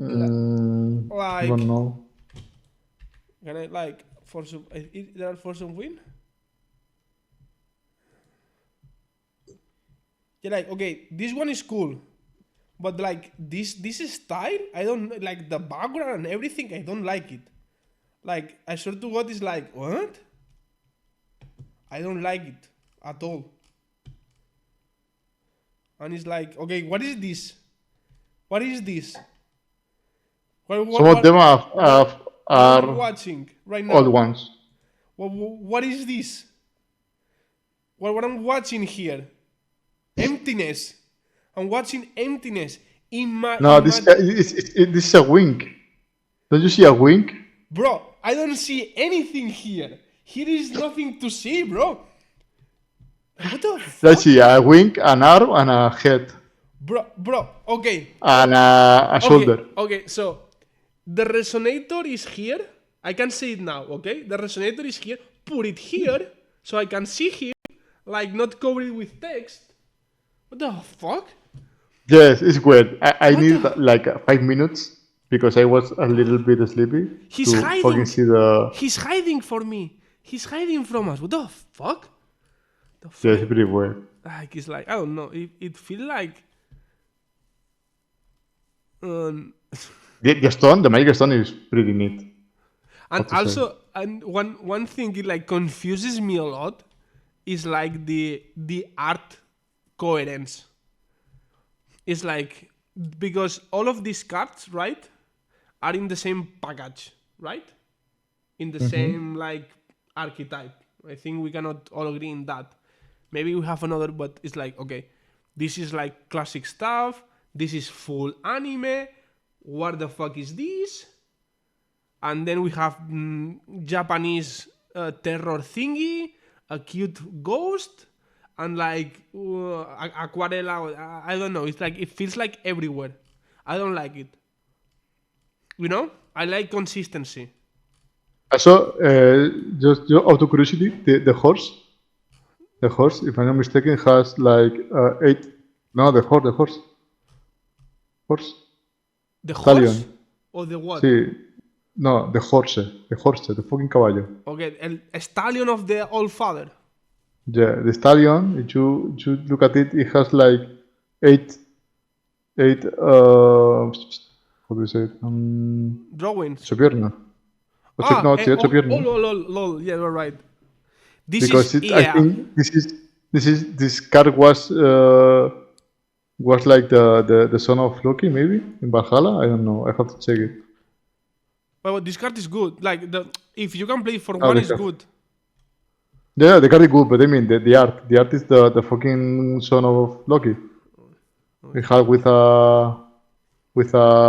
I Like don't know. can I like for some there are for some win? Yeah, like okay, this one is cool. But like this style, I don't like the background and everything. I don't like it. Like I swear to God, it's like what? I don't like it at all. And it's like, okay, what is this? What is this? Some of them what are I'm watching right now. old ones. What is this? What I'm watching here? Emptiness. I'm watching emptiness in my. No, in this my- this is a wink. Don't you see a wink? Bro, I don't see anything here. Here is nothing to see, bro. What the fuck? Let's see a wink, an arm, and a head, Bro, okay. and a shoulder. Okay, so the resonator is here. I can see it now, okay? The resonator is here. Put it here so I can see him, like not covered with text. What the fuck? Yes, it's weird. I What needed the- like 5 minutes because I was a little bit sleepy He's to hiding. fucking see the. He's hiding for me. He's hiding from us. What the fuck? The fuck? Yeah, it's pretty weird. Like it's like I don't know. It feels like. The stone, the magic stone is pretty neat. And to say. also, and one thing it like confuses me a lot is like the art coherence. It's like because all of these cards, right, are in the same package, right? In the same like archetype. I think we cannot all agree in that. Maybe we have another, but it's like okay, this is like classic stuff. This is full anime. What the fuck is this? And then we have Japanese terror thingy, a cute ghost, and like aquarela. I don't know. It's like it feels like everywhere. I don't like it. You know, I like consistency. Also, just out of curiosity, the horse, if I'm not mistaken, has like 8. No, the horse. The horse Stallion. or the what? Sí. No, the horse, the fucking caballo. Okay, a stallion of the All Father. Yeah, the stallion. If you look at it, it has like 8. How do you say it? Drawings. 8 piernas. No, sí, 8 piernas. Lol. Yeah, you're right. This Because is I think this card was like the son of Loki, maybe in Valhalla. I don't know. I have to check it. Well, this card is good. Like if you can play it for one, the it's card. good. Yeah, the card is good, but I mean the art. The art is the fucking son of Loki. It had with a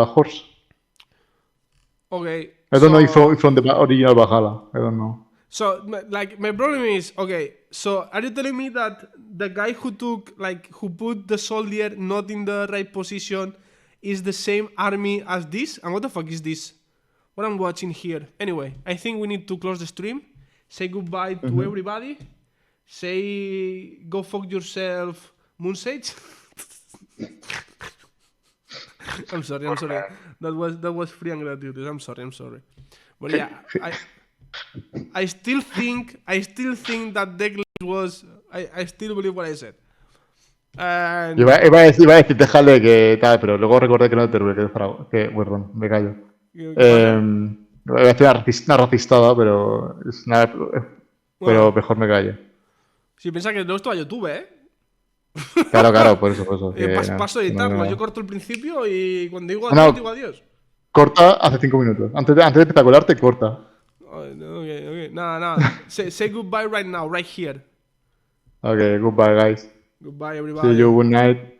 horse. Okay. I don't know if from the original Valhalla. I don't know. So, my problem is, okay, so are you telling me that the guy who put the soldier not in the right position is the same army as this? And what the fuck is this? What I'm watching here? Anyway, I think we need to close the stream, say goodbye to everybody, say go fuck yourself, Moonsage. I'm sorry. That was free and gratuitous. I'm sorry. But yeah, I still think that decklist was. I still believe what I said. And Iba a decir, déjale que tal, pero luego recordé que no te perdón, me callo. Voy a hacer una racistada, pero es nada, pero mejor me callo. Si piensas que no esto a YouTube, Claro, por eso. Paso a editarlo. Yo corto el principio y cuando digo adiós, digo adiós. Corta hace 5 minutos. Antes de espectacular te corta. Okay. Nada. Say goodbye right now, right here. Okay, goodbye guys. Goodbye everybody. See you, good night.